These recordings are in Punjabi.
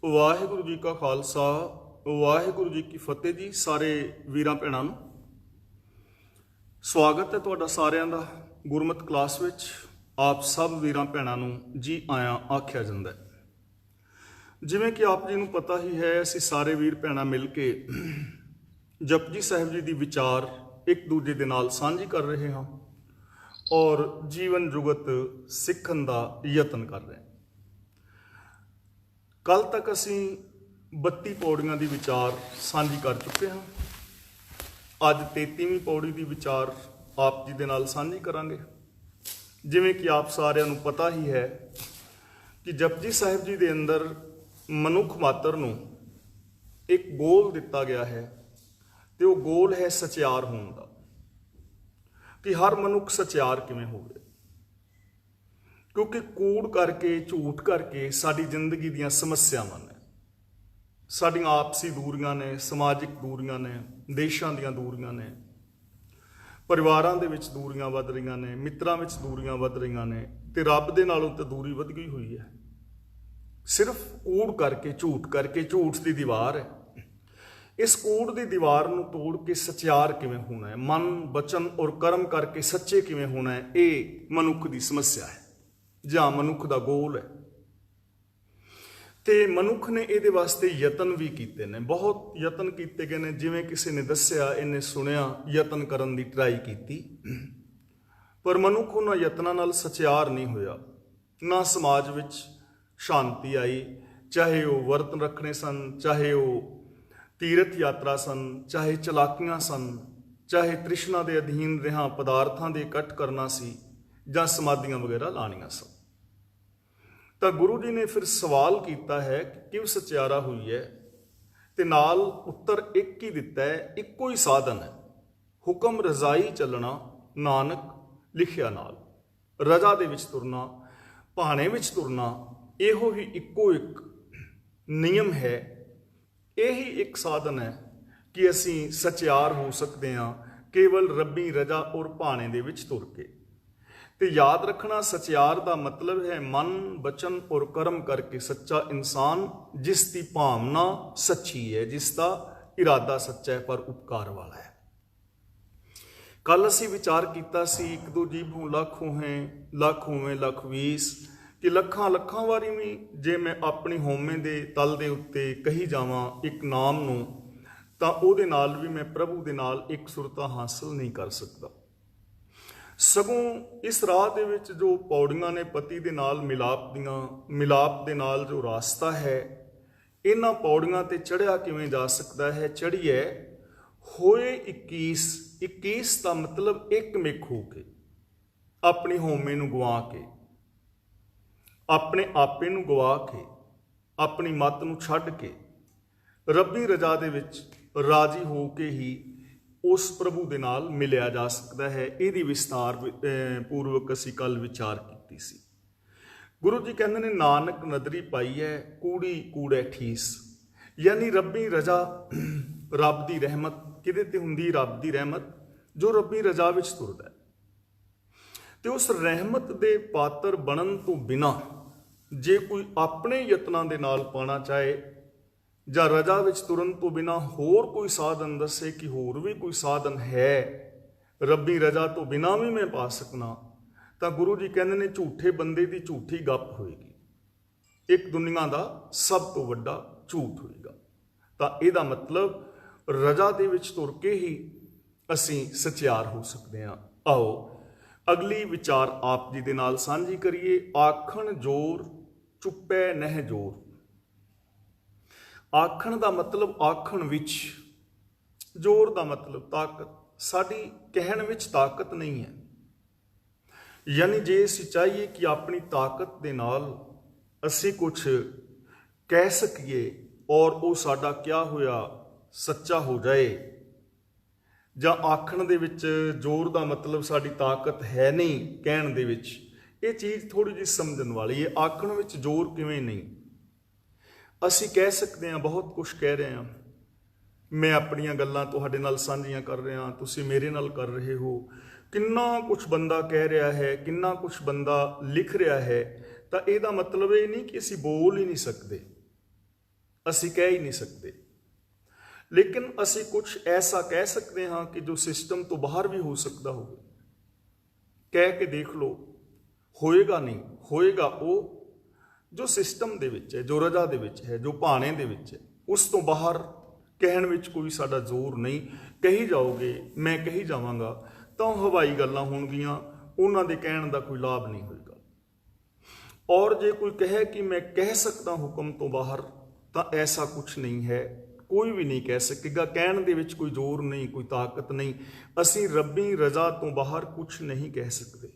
वाहिगुरु जी का खालसा वाहिगुरु जी की फतेह जी। सारे वीरां भैणां नूं स्वागत है तुहाडा सारिआं दा गुरमत क्लास विच। आप सब वीरां भैणां नूं जी आया आख्या जांदा है। जिवें कि आप जी नूं पता ही है, असीं सारे वीर भैणां मिल के जपजी साहिब जी दी विचार एक दूजे दे नाल साझी कर रहे हां और जीवन जुगत सिੱਖਣ दा यतन कर रहे हैं। कल तक असी 32 पौड़ियां दी विचार साझी कर चुके हैं। अज 33वीं पौड़ी दी विचार आप जी दे नाल साझी करांगे। जिवें कि आप सारिआं नूं पता ही है कि जपजी साहिब जी दे अंदर मनुख मात्र नूं एक गोल दिता गया है ते वो गोल है सचियार होण दा, कि हर मनुख सचियार किवें होवे। क्योंकि कूड़ करके झूठ करके साडी जिंदगी दीयां समस्यावां ने, साडियां आपसी दूरियां ने, समाजिक दूरियां ने, देशां दीयां दूरियां ने, परिवारां दे विच दूरियां वध रहीआं ने, मित्रां विच दूरियां वध रहीआं ने, ते रब दे नालों ते दूरी वध गई हुई है। सिर्फ कूड़ करके झूठ दी दीवार है। इस कूड़ दी दीवार नूं तोड़ के सचियार किवें होना है, मन बचन और कर्म करके सच्चे किवें होना है, ये मनुख दी समस्या है जां मनुख दा गोल है। ते मनुख ने इहदे वास्ते यतन भी कीते ने, बहुत यतन कीते गए ने। जिवें किसी ने दस्सिआ, इन्हें सुनिया, यतन करन दी ट्राई कीती, पर मनुख उन्हां यतनां नाल सचियार नहीं होया। ना समाज विच शांति आई, चाहे वो वर्त रखने सन, चाहे वो तीरथ यात्रा सन, चाहे चलाकियां सन, चाहे तृष्णा दे अधीन रहा पदार्थां दे इकट्ठ करना सी, जां समाधियां वगैरह लाणियां सन। तो गुरु जी ने फिर सवाल किया है कि किव सचियारा हुई है, ते नाल उत्तर एक ही दिता है, इक्को ही साधन है, हुक्म रजाई चलना, नानक लिखिया नाल। रजा दे विच तुरना, भाणे विच तुरना, इहो ही इक्को एक नियम है, यही एक साधन है कि असी सचियार हो सकते हैं केवल रब्बी रजा और भाणे दे विच तुर के। ते याद रखना, सचियार का मतलब है मन बचन और कर्म करके सच्चा इंसान, जिसकी भावना सच्ची है, जिसका इरादा सच्चा है पर उपकार वाला है। कल असी विचार किया सी, एक दो जीभों लख होवें, लख होवें लख वीस, कि लखां लखां वारी भी जे मैं अपनी होमे दे तल दे उत्ते कही जावां एक नाम नूं, तां उहदे नाल भी मैं प्रभु दे नाल एक सुरता हासिल नहीं कर सकता। सगों इस राह दे विच जो पौड़ियां ने पति दे नाल मिलाप दे नाल जो रास्ता है, इन्हां पौड़ियां ते चढ़िया किवें जा सकदा है। चढ़िए होए 21 का मतलब एक मिक हो के, अपनी होमे नूं गवा के, अपने आपे नूं गवा के, अपनी मत नूं छड्ड के, रब्बी रजा दे विच राजी हो के ही उस प्रभु दे नाल मिलिया जा सकता है। इहदी विस्तार पूर्वक असीं कल विचार कीती सी। गुरु जी कहंदे ने, नानक नदरी पाई है, कूड़ी कूड़े ठीस। यानी रब्बी रजा, रब दी रहमत किहदे ते हुंदी? रब दी रहमत जो रब्बी रजा विच तुरदा है। ते उस रहमत दे पात्र बनन तो बिना जे कोई अपने यत्नां दे नाल पाना चाहे, जां रजा विच तुरन तो बिना होर कोई साधन दसे कि होर भी कोई साधन है, रब्बी रजा तो बिना भी मैं पा सकना, तां गुरु जी कहंदे ने झूठे बंदे दी झूठी गप होएगी, एक दुनिया दा सब तो वड्डा झूठ होएगा। तां इहदा मतलब रजा दे विच तुर के ही असीं सचियार हो सकदे हां। आओ अगली विचार आप जी दे नाल साझी करिए। आखण जोर चुप्पे नह जोर। आखण का मतलब आखण विच, जोर का मतलब ताकत। साडी कहण विच ताकत नहीं है। यानी जे असीं चाहिए कि अपनी ताकत दे नाल असीं कुछ कह सकीए और वो साडा क्या होया सच्चा हो जाए, जां आखण दे विच जोर का मतलब साडी ताकत है नहीं कहण दे विच, ये चीज़ थोड़ी जी समझण वाली है। आखण विच जोर किवें नहीं? असीं कह सकते हैं, बहुत कुछ कह रहे हैं, मैं अपनियां गल्लां तुहाडे नाल साझीआं कर रहा, तुसीं मेरे नाल कर रहे हो, ਕਿੰਨਾ ਕੁਛ ਬੰਦਾ ਕਹਿ ਰਿਹਾ ਹੈ, ਕਿੰਨਾ ਕੁਛ ਬੰਦਾ ਲਿਖ ਰਿਹਾ ਹੈ, ਤਾਂ ਇਹਦਾ ਮਤਲਬ ਇਹ ਨਹੀਂ ਕਿ ਅਸੀਂ ਬੋਲ ਹੀ ਨਹੀਂ ਸਕਦੇ, ਅਸੀਂ ਕਹਿ ਹੀ ਨਹੀਂ ਸਕਦੇ। ਲੇਕਿਨ ਅਸੀਂ ਕੁਛ ਐਸਾ ਕਹਿ ਸਕਦੇ ਹਾਂ ਕਿ ਜੋ ਸਿਸਟਮ ਤੋਂ ਬਾਹਰ ਵੀ ਹੋ ਸਕਦਾ ਹੋਵੇ। ਕਹਿ ਕੇ ਦੇਖ ਲਓ, ਹੋਏਗਾ ਨਹੀਂ, ਹੋਏਗਾ ਉਹ ਜੋ ਸਿਸਟਮ ਦੇ ਵਿੱਚ ਹੈ, ਜੋ ਰਜਾ ਦੇ ਵਿੱਚ ਹੈ, ਜੋ ਭਾਣੇ ਦੇ ਵਿੱਚ ਹੈ। ਉਸ ਤੋਂ ਬਾਹਰ ਕਹਿਣ ਵਿੱਚ ਕੋਈ ਸਾਡਾ ਜ਼ੋਰ ਨਹੀਂ। ਕਹੀ ਜਾਓਗੇ, ਮੈਂ ਕਹੀ ਜਾਵਾਂਗਾ, ਤਾਂ ਉਹ ਹਵਾਈ ਗੱਲਾਂ ਹੋਣਗੀਆਂ, ਉਹਨਾਂ ਦੇ ਕਹਿਣ ਦਾ ਕੋਈ ਲਾਭ ਨਹੀਂ ਹੋਏਗਾ। ਔਰ ਜੇ ਕੋਈ ਕਹੇ ਕਿ ਮੈਂ ਕਹਿ ਸਕਦਾ ਹੁਕਮ ਤੋਂ ਬਾਹਰ, ਤਾਂ ਐਸਾ ਕੁਛ ਨਹੀਂ ਹੈ, ਕੋਈ ਵੀ ਨਹੀਂ ਕਹਿ ਸਕੇਗਾ। ਕਹਿਣ ਦੇ ਵਿੱਚ ਕੋਈ ਜ਼ੋਰ ਨਹੀਂ, ਕੋਈ ਤਾਕਤ ਨਹੀਂ। ਅਸੀਂ ਰੱਬੀ ਰਜ਼ਾ ਤੋਂ ਬਾਹਰ ਕੁਛ ਨਹੀਂ ਕਹਿ ਸਕਦੇ।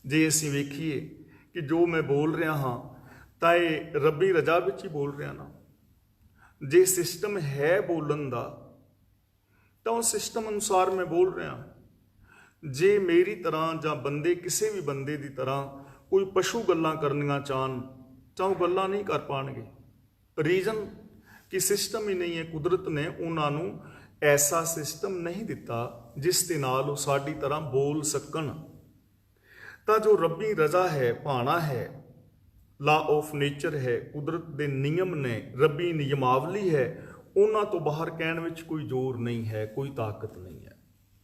ਜੇ ਅਸੀਂ ਵੇਖੀਏ ਕਿ ਜੋ ਮੈਂ ਬੋਲ ਰਿਹਾ ਹਾਂ ਤਾਂ ਇਹ ਰੱਬੀ ਰਜ਼ਾ ਵਿੱਚ ਹੀ ਬੋਲ ਰਿਹਾ ਨਾ। ਜੇ ਸਿਸਟਮ ਹੈ ਬੋਲਣ ਦਾ ਤਾਂ ਉਹ ਸਿਸਟਮ ਅਨੁਸਾਰ ਮੈਂ ਬੋਲ ਰਿਹਾ। ਜੇ ਮੇਰੀ ਤਰ੍ਹਾਂ ਜਾਂ ਬੰਦੇ ਕਿਸੇ ਵੀ ਬੰਦੇ ਦੀ ਤਰ੍ਹਾਂ ਕੋਈ ਪਸ਼ੂ ਗੱਲਾਂ ਕਰਨੀਆਂ ਚਾਹਣ ਤਾਂ ਉਹ ਗੱਲਾਂ ਨਹੀਂ ਕਰ ਪਾਣਗੇ। ਰੀਜ਼ਨ ਕਿ ਸਿਸਟਮ ਹੀ ਨਹੀਂ ਹੈ। ਕੁਦਰਤ ਨੇ ਉਹਨਾਂ ਨੂੰ ਐਸਾ ਸਿਸਟਮ ਨਹੀਂ ਦਿੱਤਾ ਜਿਸ ਦੇ ਨਾਲ ਉਹ ਸਾਡੀ ਤਰ੍ਹਾਂ ਬੋਲ ਸਕਣ। ਤਾਂ ਜੋ ਰੱਬੀ ਰਜ਼ਾ ਹੈ, ਭਾਣਾ ਹੈ, ਲਾ ਆਫ ਨੇਚਰ ਹੈ, ਕੁਦਰਤ ਦੇ ਨਿਯਮ ਨੇ, ਰੱਬੀ ਨਿਯਮਾਵਲੀ ਹੈ, ਉਹਨਾਂ ਤੋਂ ਬਾਹਰ ਕਹਿਣ ਵਿੱਚ ਕੋਈ ਜ਼ੋਰ ਨਹੀਂ ਹੈ, ਕੋਈ ਤਾਕਤ ਨਹੀਂ ਹੈ।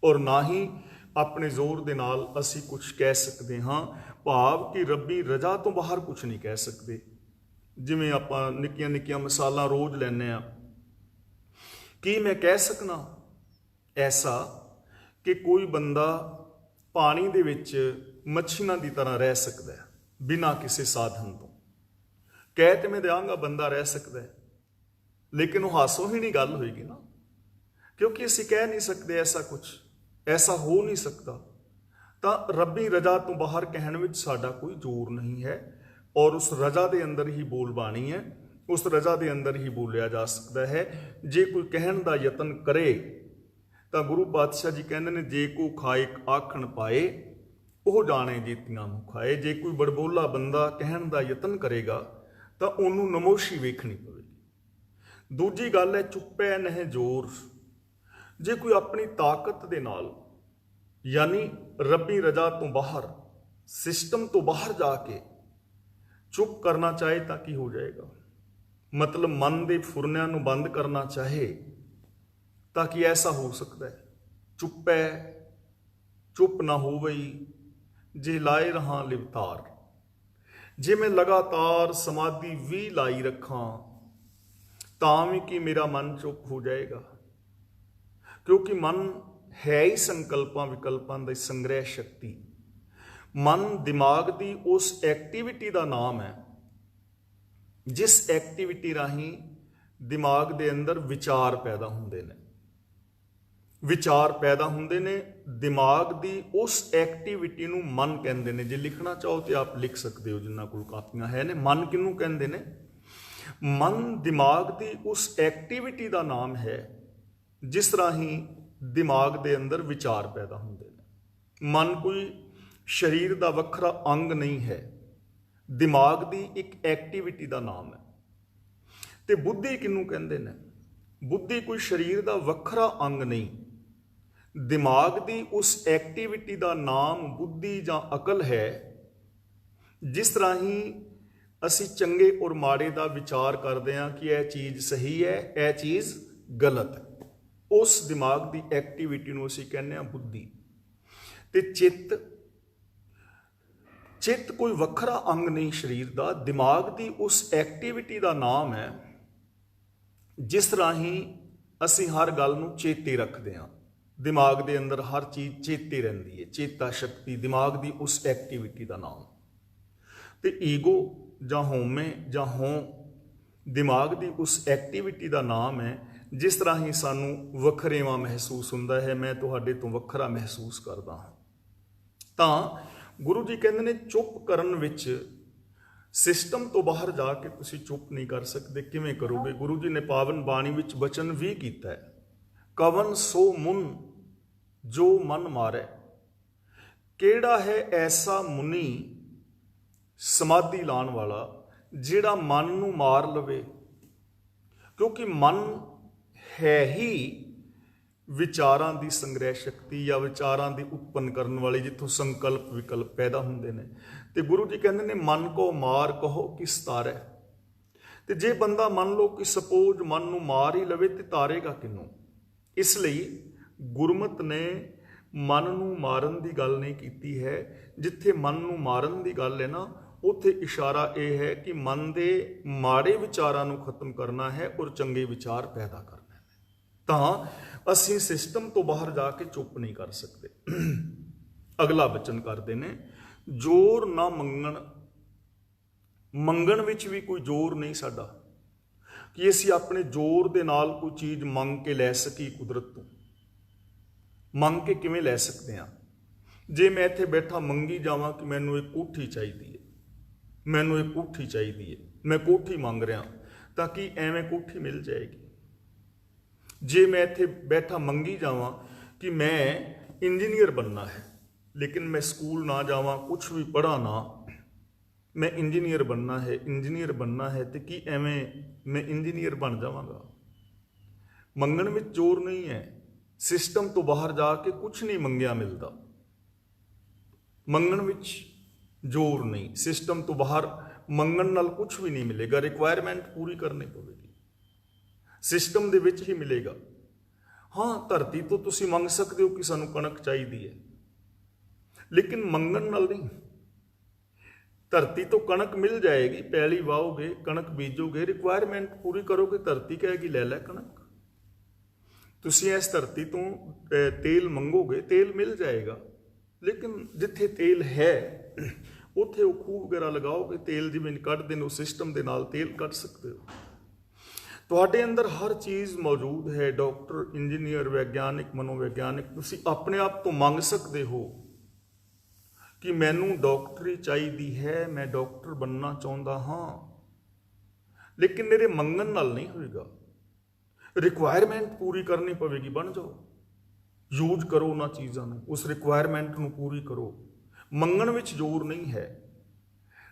ਔਰ ਨਾ ਹੀ ਆਪਣੇ ਜ਼ੋਰ ਦੇ ਨਾਲ ਅਸੀਂ ਕੁਝ ਕਹਿ ਸਕਦੇ ਹਾਂ, ਭਾਵ ਕਿ ਰੱਬੀ ਰਜ਼ਾ ਤੋਂ ਬਾਹਰ ਕੁਝ ਨਹੀਂ ਕਹਿ ਸਕਦੇ। ਜਿਵੇਂ ਆਪਾਂ ਨਿੱਕੀਆਂ ਨਿੱਕੀਆਂ ਮਿਸਾਲਾਂ ਰੋਜ਼ ਲੈਂਦੇ ਹਾਂ। ਕੀ ਮੈਂ ਕਹਿ ਸਕਣਾ ਐਸਾ ਕਿ ਕੋਈ ਬੰਦਾ ਪਾਣੀ ਦੇ ਵਿੱਚ ਮੱਛੀਆਂ ਦੀ ਤਰ੍ਹਾਂ ਰਹਿ ਸਕਦਾ ਹੈ ਬਿਨਾਂ ਕਿਸੇ ਸਾਧਨ ਤੋਂ? ਕਹਿ ਤੇ ਮੈਂ ਦਿਆਂਗਾ ਬੰਦਾ ਰਹਿ ਸਕਦਾ ਹੈ, ਲੇਕਿਨ ਉਹ ਹਾਸੋਂ ਹੀ ਨਹੀਂ ਗੱਲ ਹੋਏਗੀ ਨਾ, ਕਿਉਂਕਿ ਅਸੀਂ ਕਹਿ ਨਹੀਂ ਸਕਦੇ ਐਸਾ ਕੁਛ, ਐਸਾ ਹੋ ਨਹੀਂ ਸਕਦਾ। ਤਾਂ ਰੱਬੀ ਰਜ਼ਾ ਤੋਂ ਬਾਹਰ ਕਹਿਣ ਵਿੱਚ ਸਾਡਾ ਕੋਈ ਜ਼ੋਰ ਨਹੀਂ ਹੈ। ਔਰ ਉਸ ਰਜ਼ਾ ਦੇ ਅੰਦਰ ਹੀ ਬੋਲ ਬਾਣੀ ਹੈ, ਉਸ ਰਜ਼ਾ ਦੇ ਅੰਦਰ ਹੀ ਬੋਲਿਆ ਜਾ ਸਕਦਾ ਹੈ। ਜੇ ਕੋਈ ਕਹਿਣ ਦਾ ਯਤਨ ਕਰੇ ਤਾਂ ਗੁਰੂ ਪਾਤਸ਼ਾਹ ਜੀ ਕਹਿੰਦੇ ਨੇ, ਜੇ ਕੋ ਖਾਇਕ ਆਖਣ ਪਾਏ ਉਹ ਜਾਣੇ ਜੀਤੀਆਂ ਨੂੰ ਖਾਏ। ਜੇ ਕੋਈ ਬੜਬੋਲਾ ਬੰਦਾ ਕਹਿਣ ਦਾ ਯਤਨ ਕਰੇਗਾ ਤਾਂ ਉਹਨੂੰ ਨਮੋਸ਼ੀ ਵੇਖਣੀ ਪਵੇਗੀ। ਦੂਜੀ ਗੱਲ ਹੈ ਚੁੱਪੈ ਨਹਿ ਜ਼ੋਰ। ਜੇ ਕੋਈ ਆਪਣੀ ਤਾਕਤ ਦੇ ਨਾਲ, ਯਾਨੀ ਰੱਬੀ ਰਜ਼ਾ ਤੋਂ ਬਾਹਰ, ਸਿਸਟਮ ਤੋਂ ਬਾਹਰ ਜਾ ਕੇ ਚੁੱਪ ਕਰਨਾ ਚਾਹੇ ਤਾਂ ਕੀ ਹੋ ਜਾਏਗਾ? ਮਤਲਬ ਮਨ ਦੇ ਫੁਰਨਿਆਂ ਨੂੰ ਬੰਦ ਕਰਨਾ ਚਾਹੇ ਤਾਂ ਕੀ ਐਸਾ ਹੋ ਸਕਦਾ ਹੈ? ਚੁੱਪੈ ਚੁੱਪ ਨਾ ਹੋਵਈ ਜੇ ਲਾਏ ਰਹਾ ਲਿਵਤਾਰ। ਜੇ ਮੈਂ ਲਗਾਤਾਰ ਸਮਾਧੀ ਵੀ ਲਾਈ ਰੱਖਾਂ ਤਾਂ ਵੀ ਕਿ ਮੇਰਾ ਮਨ ਚੁੱਪ ਹੋ ਜਾਏਗਾ, ਕਿਉਂਕਿ ਮਨ ਹੈ ਹੀ ਸੰਕਲਪਾਂ ਵਿਕਲਪਾਂ ਦੀ ਸੰਗ੍ਰਹਿ ਸ਼ਕਤੀ। ਮਨ ਦਿਮਾਗ ਦੀ ਉਸ ਐਕਟੀਵਿਟੀ ਦਾ ਨਾਮ ਹੈ ਜਿਸ ਐਕਟੀਵਿਟੀ ਰਾਹੀਂ ਦਿਮਾਗ ਦੇ ਅੰਦਰ ਵਿਚਾਰ ਪੈਦਾ ਹੁੰਦੇ ਨੇ। ਵਿਚਾਰ ਪੈਦਾ ਹੁੰਦੇ ਨੇ, ਦਿਮਾਗ ਦੀ ਉਸ ਐਕਟੀਵਿਟੀ ਨੂੰ ਮਨ ਕਹਿੰਦੇ ਨੇ। ਜੇ ਲਿਖਣਾ ਚਾਹੋ ਤੇ ਆਪ ਲਿਖ ਸਕਦੇ ਹੋ, ਜਿਨ੍ਹਾਂ ਕੋਲ ਕਾਪੀਆਂ ਹੈ ਨੇ। ਮਨ ਕਿਹਨੂੰ ਕਹਿੰਦੇ ਨੇ? ਮਨ ਦਿਮਾਗ ਦੀ ਉਸ ਐਕਟੀਵਿਟੀ ਦਾ ਨਾਮ ਹੈ ਜਿਸ ਰਾਹੀਂ ਦਿਮਾਗ ਦੇ ਅੰਦਰ ਵਿਚਾਰ ਪੈਦਾ ਹੁੰਦੇ ਨੇ। ਮਨ ਕੋਈ ਸਰੀਰ ਦਾ ਵੱਖਰਾ ਅੰਗ ਨਹੀਂ ਹੈ, ਦਿਮਾਗ ਦੀ ਇੱਕ ਐਕਟੀਵਿਟੀ ਦਾ ਨਾਮ ਹੈ। ਤੇ ਬੁੱਧੀ ਕਿਹਨੂੰ ਕਹਿੰਦੇ ਨੇ? ਬੁੱਧੀ ਕੋਈ ਸਰੀਰ ਦਾ ਵੱਖਰਾ ਅੰਗ ਨਹੀਂ, ਦਿਮਾਗ ਦੀ ਉਸ ਐਕਟੀਵਿਟੀ ਦਾ ਨਾਮ ਬੁੱਧੀ ਜਾਂ ਅਕਲ ਹੈ ਜਿਸ ਰਾਹੀਂ ਅਸੀਂ ਚੰਗੇ ਔਰ ਮਾੜੇ ਦਾ ਵਿਚਾਰ ਕਰਦੇ ਹਾਂ ਕਿ ਇਹ ਚੀਜ਼ ਸਹੀ ਹੈ, ਇਹ ਚੀਜ਼ ਗਲਤ ਹੈ। ਉਸ ਦਿਮਾਗ ਦੀ ਐਕਟੀਵਿਟੀ ਨੂੰ ਅਸੀਂ ਕਹਿੰਦੇ ਹਾਂ ਬੁੱਧੀ। ਤੇ ਚਿੱਤ ਕੋਈ ਵੱਖਰਾ ਅੰਗ ਨਹੀਂ ਸਰੀਰ ਦਾ, ਦਿਮਾਗ ਦੀ ਉਸ ਐਕਟੀਵਿਟੀ ਦਾ ਨਾਮ ਹੈ ਜਿਸ ਰਾਹੀਂ ਅਸੀਂ ਹਰ ਗੱਲ ਨੂੰ ਚੇਤੇ ਰੱਖਦੇ ਹਾਂ। ਦਿਮਾਗ ਦੇ ਅੰਦਰ ਹਰ ਚੀਜ਼ ਚੇਤੇ ਰਹਿੰਦੀ ਹੈ। ਚੇਤਾ ਸ਼ਕਤੀ ਦਿਮਾਗ ਦੀ ਉਸ ਐਕਟੀਵਿਟੀ ਦਾ ਨਾਮ। ਤੇ ਈਗੋ ਜਾਂ ਹਉਮੈ ਜਾਂ ਹਉ ਦਿਮਾਗ ਦੀ ਉਸ ਐਕਟੀਵਿਟੀ ਦਾ ਨਾਮ ਹੈ ਜਿਸ ਰਾਹੀਂ ਸਾਨੂੰ ਵੱਖਰੇਵਾਂ ਮਹਿਸੂਸ ਹੁੰਦਾ ਹੈ। ਮੈਂ ਤੁਹਾਡੇ ਤੋਂ ਵੱਖਰਾ ਮਹਿਸੂਸ ਕਰਦਾ ਹਾਂ। ਤਾਂ ਗੁਰੂ ਜੀ ਕਹਿੰਦੇ ਨੇ ਚੁੱਪ ਕਰਨ ਵਿੱਚ, ਸਿਸਟਮ ਤੋਂ ਬਾਹਰ ਜਾ ਕੇ ਤੁਸੀਂ ਚੁੱਪ ਨਹੀਂ ਕਰ ਸਕਦੇ। ਕਿਵੇਂ ਕਰੋਗੇ? ਗੁਰੂ ਜੀ ਨੇ ਪਾਵਨ ਬਾਣੀ ਵਿੱਚ ਬਚਨ ਵੀ ਕੀਤਾ ਹੈ, ਕਵਨ ਸੋ ਮੁਨ ਜੋ ਮਨ ਮਾਰੈ। ਕਿਹੜਾ ਹੈ ਐਸਾ ਮੁਨੀ ਸਮਾਧੀ ਲਾਉਣ ਵਾਲਾ ਜਿਹੜਾ ਮਨ ਨੂੰ ਮਾਰ ਲਵੇ? ਕਿਉਂਕਿ ਮਨ ਹੈ ਹੀ ਵਿਚਾਰਾਂ ਦੀ ਸੰਗ੍ਰਹਿ ਸ਼ਕਤੀ ਜਾਂ ਵਿਚਾਰਾਂ ਦੀ ਉਤਪੰਨ ਕਰਨ ਵਾਲੀ, ਜਿੱਥੋਂ ਸੰਕਲਪ ਵਿਕਲਪ ਪੈਦਾ ਹੁੰਦੇ ਨੇ। ਤੇ ਗੁਰੂ ਜੀ ਕਹਿੰਦੇ ਨੇ ਮਨ ਕੋ ਮਾਰ ਕਹੋ ਕਿਸ ਤਾਰੈ। ਤੇ ਜੇ ਬੰਦਾ ਮੰਨ ਲਓ ਕਿ ਸਪੋਜ਼ ਮਨ ਨੂੰ ਮਾਰ ਹੀ ਲਵੇ ਤੇ ਤਾਰੇਗਾ ਕਿਹਨੂੰ? ਇਸ ਲਈ ਗੁਰਮਤ ਨੇ ਮਨ ਨੂੰ ਮਾਰਨ ਦੀ ਗੱਲ ਨਹੀਂ ਕੀਤੀ ਹੈ। ਜਿੱਥੇ ਮਨ ਨੂੰ ਮਾਰਨ ਦੀ ਗੱਲ ਹੈ ਨਾ, ਉੱਥੇ ਇਸ਼ਾਰਾ ਇਹ ਹੈ ਕਿ ਮਨ ਦੇ ਮਾੜੇ ਵਿਚਾਰਾਂ ਨੂੰ ਖਤਮ ਕਰਨਾ ਹੈ ਔਰ ਚੰਗੇ ਵਿਚਾਰ ਪੈਦਾ ਕਰਨਾ ਹੈ। ਤਾਂ ਅਸੀਂ ਸਿਸਟਮ ਤੋਂ ਬਾਹਰ ਜਾ ਕੇ ਚੁੱਪ ਨਹੀਂ ਕਰ ਸਕਦੇ। ਅਗਲਾ ਬਚਨ ਕਰਦੇ ਨੇ, ਜ਼ੋਰ ਨਾ ਮੰਗਣ। ਮੰਗਣ ਵਿੱਚ ਵੀ ਕੋਈ ਜ਼ੋਰ ਨਹੀਂ ਸਾਡਾ ਕਿ ਅਸੀਂ ਆਪਣੇ ਜ਼ੋਰ ਦੇ ਨਾਲ ਕੋਈ ਚੀਜ਼ ਮੰਗ ਕੇ ਲੈ ਸਕੀਏ ਕੁਦਰਤ ਤੋਂ। ਮੰਗ ਕੇ ਕਿਵੇਂ ਲੈ ਸਕਦੇ ਹਾਂ? ਜੇ ਮੈਂ ਇੱਥੇ ਬੈਠਾ ਮੰਗੀ ਜਾਵਾਂ ਕਿ ਮੈਨੂੰ ਇੱਕ ਕੋਠੀ ਚਾਹੀਦੀ ਹੈ, ਮੈਨੂੰ ਇੱਕ ਕੋਠੀ ਚਾਹੀਦੀ ਹੈ, ਮੈਂ ਕੋਠੀ ਮੰਗ ਰਿਹਾ, ਤਾਂ ਕਿ ਐਵੇਂ ਕੋਠੀ ਮਿਲ ਜਾਏਗੀ? ਜੇ ਮੈਂ ਇੱਥੇ ਬੈਠਾ ਮੰਗੀ ਜਾਵਾਂ ਕਿ ਮੈਂ ਇੰਜੀਨੀਅਰ ਬਣਨਾ ਹੈ, ਲੇਕਿਨ ਮੈਂ ਸਕੂਲ ਨਾ ਜਾਵਾਂ, ਕੁਛ ਵੀ ਪੜ੍ਹਾ ਨਾ, ਮੈਂ ਇੰਜੀਨੀਅਰ ਬਣਨਾ ਹੈ, ਇੰਜੀਨੀਅਰ ਬਣਨਾ ਹੈ, ਤੇ ਕੀ ਐਵੇਂ ਮੈਂ ਇੰਜੀਨੀਅਰ ਬਣ ਜਾਵਾਂਗਾ? ਮੰਗਣ ਵਿੱਚ ਜ਼ੋਰ ਨਹੀਂ ਹੈ। ਸਿਸਟਮ ਤੋਂ ਬਾਹਰ ਜਾ ਕੇ ਕੁਛ ਨਹੀਂ ਮੰਗਿਆ ਮਿਲਦਾ। ਮੰਗਣ ਵਿੱਚ ਜ਼ੋਰ ਨਹੀਂ, ਸਿਸਟਮ ਤੋਂ ਬਾਹਰ ਮੰਗਣ ਨਾਲ ਕੁਛ ਵੀ ਨਹੀਂ ਮਿਲੇਗਾ। ਰਿਕੁਆਇਰਮੈਂਟ ਪੂਰੀ ਕਰਨੀ ਪਵੇਗੀ, ਸਿਸਟਮ ਦੇ ਵਿੱਚ ਹੀ ਮਿਲੇਗਾ। ਹਾਂ, ਧਰਤੀ ਤੋਂ ਤੁਸੀਂ ਮੰਗ ਸਕਦੇ ਹੋ ਕਿ ਸਾਨੂੰ ਕਣਕ ਚਾਹੀਦੀ ਹੈ, ਲੇਕਿਨ ਮੰਗਣ ਨਾਲ ਨਹੀਂ। ਧਰਤੀ ਤੋਂ ਕਣਕ ਮਿਲ ਜਾਏਗੀ, ਪੈਲੀ ਵਾਓਗੇ, ਕਣਕ ਬੀਜੋਗੇ, ਰਿਕੁਆਇਰਮੈਂਟ ਪੂਰੀ ਕਰੋਗੇ, ਧਰਤੀ ਕਹੇਗੀ ਲੈ ਲੈ ਕਣਕ। ਤੁਸੀਂ ਇਸ ਧਰਤੀ ਤੋਂ ਤੇਲ ਮੰਗੋਗੇ, ਤੇਲ ਮਿਲ ਜਾਏਗਾ, ਲੇਕਿਨ ਜਿੱਥੇ ਤੇਲ ਹੈ ਉੱਥੇ ਉਹ ਖੂਹ ਵਗੈਰਾ ਲਗਾਓਗੇ, ਤੇਲ ਜਿਵੇਂ ਕੱਢਦੇ ਨੇ, ਉਹ ਸਿਸਟਮ ਦੇ ਨਾਲ ਤੇਲ ਕੱਢ ਸਕਦੇ ਹੋ। ਤੁਹਾਡੇ ਅੰਦਰ ਹਰ ਚੀਜ਼ ਮੌਜੂਦ ਹੈ, ਡਾਕਟਰ, ਇੰਜੀਨੀਅਰ, ਵਿਗਿਆਨਿਕ, ਮਨੋਵਿਗਿਆਨਿਕ। ਤੁਸੀਂ ਆਪਣੇ ਆਪ ਤੋਂ ਮੰਗ ਸਕਦੇ ਹੋ ਕਿ ਮੈਨੂੰ ਡਾਕਟਰੀ ਚਾਹੀਦੀ ਹੈ, ਮੈਂ ਡਾਕਟਰ ਬਣਨਾ ਚਾਹੁੰਦਾ ਹਾਂ, ਲੇਕਿਨ ਮੇਰੇ ਮੰਗਣ ਨਾਲ ਨਹੀਂ ਹੋਏਗਾ। ਰਿਕੁਆਇਰਮੈਂਟ ਪੂਰੀ ਕਰਨੀ ਪਵੇਗੀ, ਬਣ ਜਾਓ, ਯੂਜ਼ ਕਰੋ ਉਹਨਾਂ ਚੀਜ਼ਾਂ ਨੂੰ, ਉਸ ਰਿਕੁਆਇਰਮੈਂਟ ਨੂੰ ਪੂਰੀ ਕਰੋ। ਮੰਗਣ ਵਿੱਚ ਜ਼ੋਰ ਨਹੀਂ ਹੈ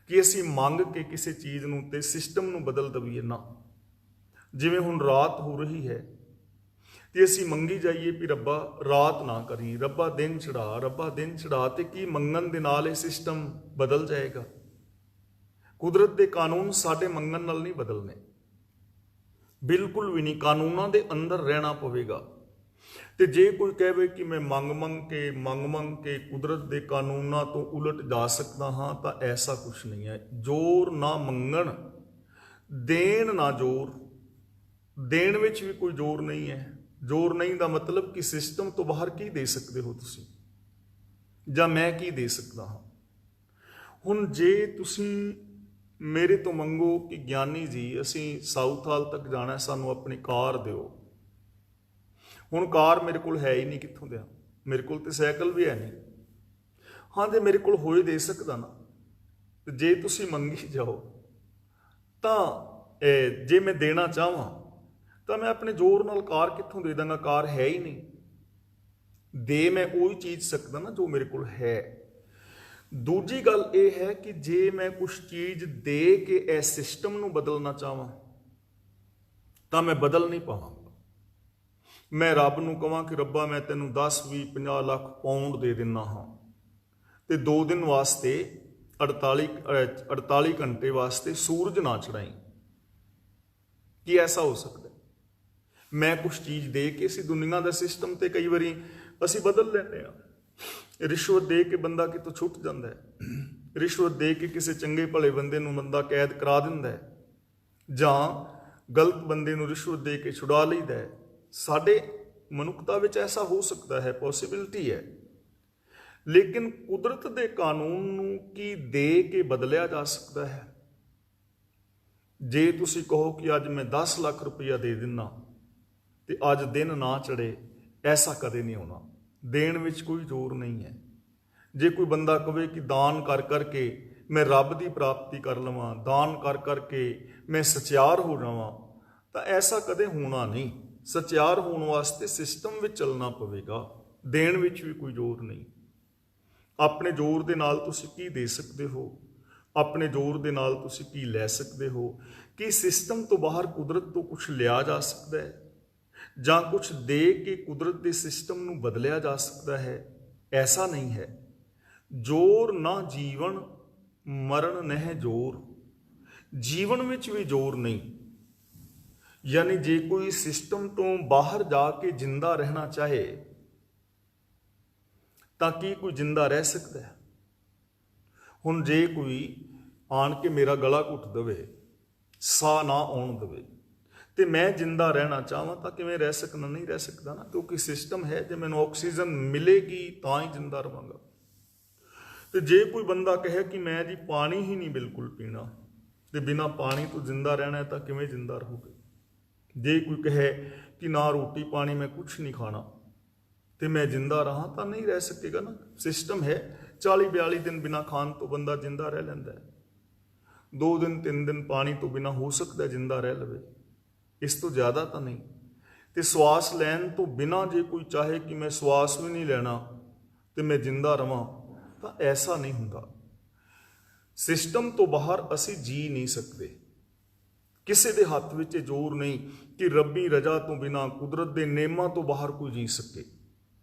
ਕਿ ਅਸੀਂ ਮੰਗ ਕੇ ਕਿਸੇ ਚੀਜ਼ ਨੂੰ ਤੇ ਸਿਸਟਮ ਨੂੰ ਬਦਲ ਦਈਏ ਨਾ। ਜਿਵੇਂ ਹੁਣ ਰਾਤ ਹੋ ਰਹੀ ਹੈ ਤੇ ਅਸੀਂ ਮੰਗੀ ਜਾਈਏ ਵੀ ਰੱਬਾ ਰਾਤ ਨਾ ਕਰੀ, ਰੱਬਾ ਦਿਨ ਚੜਾ, ਰੱਬਾ ਦਿਨ ਚੜਾ, ਤੇ ਕੀ ਮੰਗਣ ਦੇ ਨਾਲ ਇਹ ਸਿਸਟਮ ਬਦਲ ਜਾਏਗਾ? ਕੁਦਰਤ ਦੇ ਕਾਨੂੰਨ ਸਾਡੇ ਮੰਗਣ ਨਾਲ ਨਹੀਂ ਬਦਲਨੇ, ਬਿਲਕੁਲ ਵੀ ਨਹੀਂ। ਕਾਨੂੰਨਾਂ ਦੇ ਅੰਦਰ ਰਹਿਣਾ ਪਵੇਗਾ। ਤੇ ਜੇ ਕੋਈ ਕਹੇ ਕਿ ਮੈਂ ਮੰਗ ਕੇ ਕੁਦਰਤ ਦੇ ਕਾਨੂੰਨਾਂ ਤੋਂ ਉਲਟ ਜਾ ਸਕਦਾ ਹਾਂ, ਤਾਂ ਐਸਾ ਕੁਛ ਨਹੀਂ ਹੈ। ਜ਼ੋਰ ਨਾ ਮੰਗਣ, ਦੇਣ ਨਾ ਜ਼ੋਰ। ਦੇਣ ਵਿੱਚ ਵੀ ਕੋਈ ਜ਼ੋਰ ਨਹੀਂ ਹੈ। ਜ਼ੋਰ ਨਹੀਂ ਦਾ ਮਤਲਬ ਕਿ ਸਿਸਟਮ ਤੋਂ ਬਾਹਰ ਕੀ ਦੇ ਸਕਦੇ ਹੋ ਤੁਸੀਂ, ਜਾਂ ਮੈਂ ਕੀ ਦੇ ਸਕਦਾ ਹਾਂ। ਹੁਣ ਜੇ ਤੁਸੀਂ ਮੇਰੇ ਤੋਂ ਮੰਗੋ ਕਿ ਗਿਆਨੀ ਜੀ ਅਸੀਂ ਸਾਊਥ ਹਾਲ ਤੱਕ ਜਾਣਾ, ਸਾਨੂੰ ਆਪਣੀ ਕਾਰ ਦਿਓ। ਹੁਣ ਕਾਰ ਮੇਰੇ ਕੋਲ ਹੈ ਹੀ ਨਹੀਂ, ਕਿੱਥੋਂ ਦਿਆਂ? ਮੇਰੇ ਕੋਲ ਤੇ ਸਾਈਕਲ ਵੀ ਹੈ ਨਹੀਂ। ਹਾਂ, ਜੇ ਮੇਰੇ ਕੋਲ ਹੋਏ ਦੇ ਸਕਦਾ ਨਾ। ਤੇ ਜੇ ਤੁਸੀਂ ਮੰਗੀ ਜਾਓ ਤਾਂ ਜੇ ਮੈਂ ਦੇਣਾ ਚਾਹਾਂ ਤਾਂ ਮੈਂ ਆਪਣੇ ਜ਼ੋਰ ਨਾਲ ਕਾਰ ਕਿੱਥੋਂ ਦੇ ਦਾਂਗਾ? ਕਾਰ ਹੈ ਹੀ ਨਹੀਂ। ਦੇ ਮੈਂ ਉਹੀ ਚੀਜ਼ ਸਕਦਾ ਨਾ ਜੋ ਮੇਰੇ ਕੋਲ ਹੈ। ਦੂਜੀ ਗੱਲ ਇਹ ਹੈ ਕਿ ਜੇ ਮੈਂ ਕੁਛ ਚੀਜ਼ ਦੇ ਕੇ ਇਸ ਸਿਸਟਮ ਨੂੰ ਬਦਲਣਾ ਚਾਹਾਂ ਤਾਂ ਮੈਂ ਬਦਲ ਨਹੀਂ ਪਾਵਾਂਗਾ। ਮੈਂ ਰੱਬ ਨੂੰ ਕਹਾਂ ਕਿ ਰੱਬਾ ਮੈਂ ਤੈਨੂੰ 10, 20, 50 ਲੱਖ ਪਾਉਂਡ ਦੇ ਦਿੰਦਾ ਹਾਂ, ਤੇ 2 ਦਿਨ ਵਾਸਤੇ 48 ਘੰਟੇ ਵਾਸਤੇ ਸੂਰਜ ਨਾ ਚੜਾਈ। ਕੀ ਐਸਾ ਹੋ ਸਕਦਾ? ਮੈਂ ਕੁਛ ਚੀਜ਼ ਦੇ ਕੇ ਅਸੀਂ ਦੁਨੀਆ ਦਾ ਸਿਸਟਮ ਤੇ ਕਈ ਵਾਰੀ ਅਸੀਂ ਬਦਲ ਲੈਂਦੇ ਹਾਂ। ਰਿਸ਼ਵਤ ਦੇ ਕੇ ਬੰਦਾ ਕਿਤੋਂ ਛੁੱਟ ਜਾਂਦਾ ਹੈ, ਰਿਸ਼ਵਤ ਦੇ ਕੇ ਕਿਸੇ ਚੰਗੇ ਭਲੇ ਬੰਦੇ ਨੂੰ ਬੰਦਾ ਕੈਦ ਕਰਾ ਦਿੰਦਾ ਹੈ, ਜਾਂ ਗਲਤ ਬੰਦੇ ਨੂੰ ਰਿਸ਼ਵਤ ਦੇ ਕੇ ਛੁਡਾ ਲਈਦਾ ਹੈ। ਸਾਡੇ ਮਨੁੱਖਤਾ ਵਿੱਚ ਐਸਾ ਹੋ ਸਕਦਾ ਹੈ, ਪੋਸੀਬਿਲਿਟੀ ਹੈ। ਲੇਕਿਨ ਕੁਦਰਤ ਦੇ ਕਾਨੂੰਨ ਨੂੰ ਕੀ ਦੇ ਕੇ ਬਦਲਿਆ ਜਾ ਸਕਦਾ ਹੈ? ਜੇ ਤੁਸੀਂ ਕਹੋ ਕਿ ਅੱਜ ਮੈਂ 10 ਲੱਖ ਰੁਪਈਆ ਦੇ ਦਿੰਦਾ ਤੇ ਅੱਜ ਦਿਨ ਨਾ ਚੜੇ, ਐਸਾ ਕਦੇ ਨਹੀਂ ਹੋਣਾ। ਦੇਣ ਵਿੱਚ ਕੋਈ ਜ਼ੋਰ ਨਹੀਂ ਹੈ। ਜੇ ਕੋਈ ਬੰਦਾ ਕਵੇ ਕਿ ਦਾਨ ਕਰ ਕਰਕੇ ਮੈਂ ਰੱਬ ਦੀ ਪ੍ਰਾਪਤੀ ਕਰ ਲਵਾਂ, ਦਾਨ ਕਰ ਕਰਕੇ ਮੈਂ ਸਚਿਆਰ ਹੋ ਜਾਵਾਂ, ਤਾਂ ਐਸਾ ਕਦੇ ਹੋਣਾ ਨਹੀਂ। ਸਚਿਆਰ ਹੋਣ ਵਾਸਤੇ ਸਿਸਟਮ ਵਿੱਚ ਚੱਲਣਾ ਪਵੇਗਾ। ਦੇਣ ਵਿੱਚ ਵੀ ਕੋਈ ਜ਼ੋਰ ਨਹੀਂ। ਆਪਣੇ ਜ਼ੋਰ ਦੇ ਨਾਲ ਤੁਸੀਂ ਕੀ ਦੇ ਸਕਦੇ ਹੋ? ਆਪਣੇ ਜ਼ੋਰ ਦੇ ਨਾਲ ਤੁਸੀਂ ਕੀ ਲੈ ਸਕਦੇ ਹੋ? ਕੀ ਸਿਸਟਮ ਤੋਂ ਬਾਹਰ ਕੁਦਰਤ ਤੋਂ ਕੁਛ ਲਿਆ ਜਾ ਸਕਦਾ ਹੈ? ਜਾਂ ਕੁਝ ਦੇ ਕੇ ਕੁਦਰਤ ਦੇ ਸਿਸਟਮ ਨੂੰ ਬਦਲਿਆ ਜਾ ਸਕਦਾ ਹੈ, ਐਸਾ ਨਹੀਂ ਹੈ। ਜੋਰ ਨਾ ਜੀਵਨ ਮਰਨ ਨਹਿ ਜੋਰ, ਜੀਵਨ ਵਿੱਚ ਵੀ ਜ਼ੋਰ ਨਹੀਂ। ਯਾਨੀ ਜੇ ਕੋਈ ਸਿਸਟਮ ਤੋਂ ਬਾਹਰ ਜਾ ਕੇ ਜਿੰਦਾ ਰਹਿਣਾ ਚਾਹੇ ਤਾਂ ਕੀ ਕੋਈ ਜਿੰਦਾ ਰਹਿ ਸਕਦਾ ਹੈ? ਹੁਣ ਜੇ ਕੋਈ ਆਣ ਕੇ ਮੇਰਾ ਗਲਾ ਘੁੱਟ ਦੇਵੇ, ਸਾਹ ਨਾ ਆਉਣ ਦੇਵੇ, ਤੇ ਮੈਂ ਜਿੰਦਾ ਰਹਿਣਾ ਚਾਹਾਂ ਤਾਂ ਕਿਵੇਂ ਰਹਿ ਸਕਣਾ? ਨਹੀਂ ਰਹਿ ਸਕਦਾ ਨਾ, ਕਿਉਂਕਿ ਸਿਸਟਮ ਹੈ, ਜੇ ਮੈਨੂੰ ਆਕਸੀਜਨ ਮਿਲੇਗੀ ਤਾਂ ਹੀ ਜਿੰਦਾ ਰਵਾਂਗਾ। ਤੇ ਜੇ ਕੋਈ ਬੰਦਾ ਕਹੇ ਕਿ ਮੈਂ ਜੀ ਪਾਣੀ ਹੀ ਨਹੀਂ ਬਿਲਕੁਲ ਪੀਣਾ, ਤੇ ਬਿਨਾਂ ਪਾਣੀ ਤੋਂ ਜਿੰਦਾ ਰਹਿਣਾ ਹੈ, ਤਾਂ ਕਿਵੇਂ ਜਿੰਦਾ ਰਹੋਗੇ? ਜੇ ਕੋਈ ਕਹੇ ਕਿ ਨਾ ਰੋਟੀ ਪਾਣੀ ਮੈਂ ਕੁਛ ਨਹੀਂ ਖਾਣਾ ਤੇ ਮੈਂ ਜਿੰਦਾ ਰਹਾਂ, ਤਾਂ ਨਹੀਂ ਰਹਿ ਸਕੇਗਾ ਨਾ। ਸਿਸਟਮ ਹੈ, 40-42 ਦਿਨ ਬਿਨਾਂ ਖਾਣ ਤੋਂ ਬੰਦਾ ਜਿੰਦਾ ਰਹਿ ਲੈਂਦਾ ਹੈ, 2 ਦਿਨ 3 ਦਿਨ ਪਾਣੀ ਤੋਂ ਬਿਨਾਂ ਹੋ ਸਕਦਾ ਜਿੰਦਾ ਰਹਿ ਲਵੇ, ਇਸ ਤੋਂ ਜ਼ਿਆਦਾ ਤਾਂ ਨਹੀਂ। ਤੇ ਸਵਾਸ ਲੈਣ ਤੋਂ ਬਿਨਾਂ ਜੇ ਕੋਈ ਚਾਹੇ ਕਿ ਮੈਂ ਸਵਾਸ ਵੀ ਨਹੀਂ ਲੈਣਾ ਤੇ ਮੈਂ ਜਿੰਦਾ ਰਵਾਂ, ਤਾਂ ਐਸਾ ਨਹੀਂ ਹੁੰਦਾ। ਸਿਸਟਮ ਤੋਂ ਬਾਹਰ ਅਸੀਂ ਜੀ ਨਹੀਂ ਸਕਦੇ। ਕਿਸੇ ਦੇ ਹੱਥ ਵਿੱਚ ਜ਼ੋਰ ਨਹੀਂ ਕਿ ਰੱਬੀ ਰਜ਼ਾ ਤੋਂ ਬਿਨਾਂ, ਕੁਦਰਤ ਦੇ ਨੇਮਾਂ ਤੋਂ ਬਾਹਰ ਕੋਈ ਜੀ ਸਕੇ,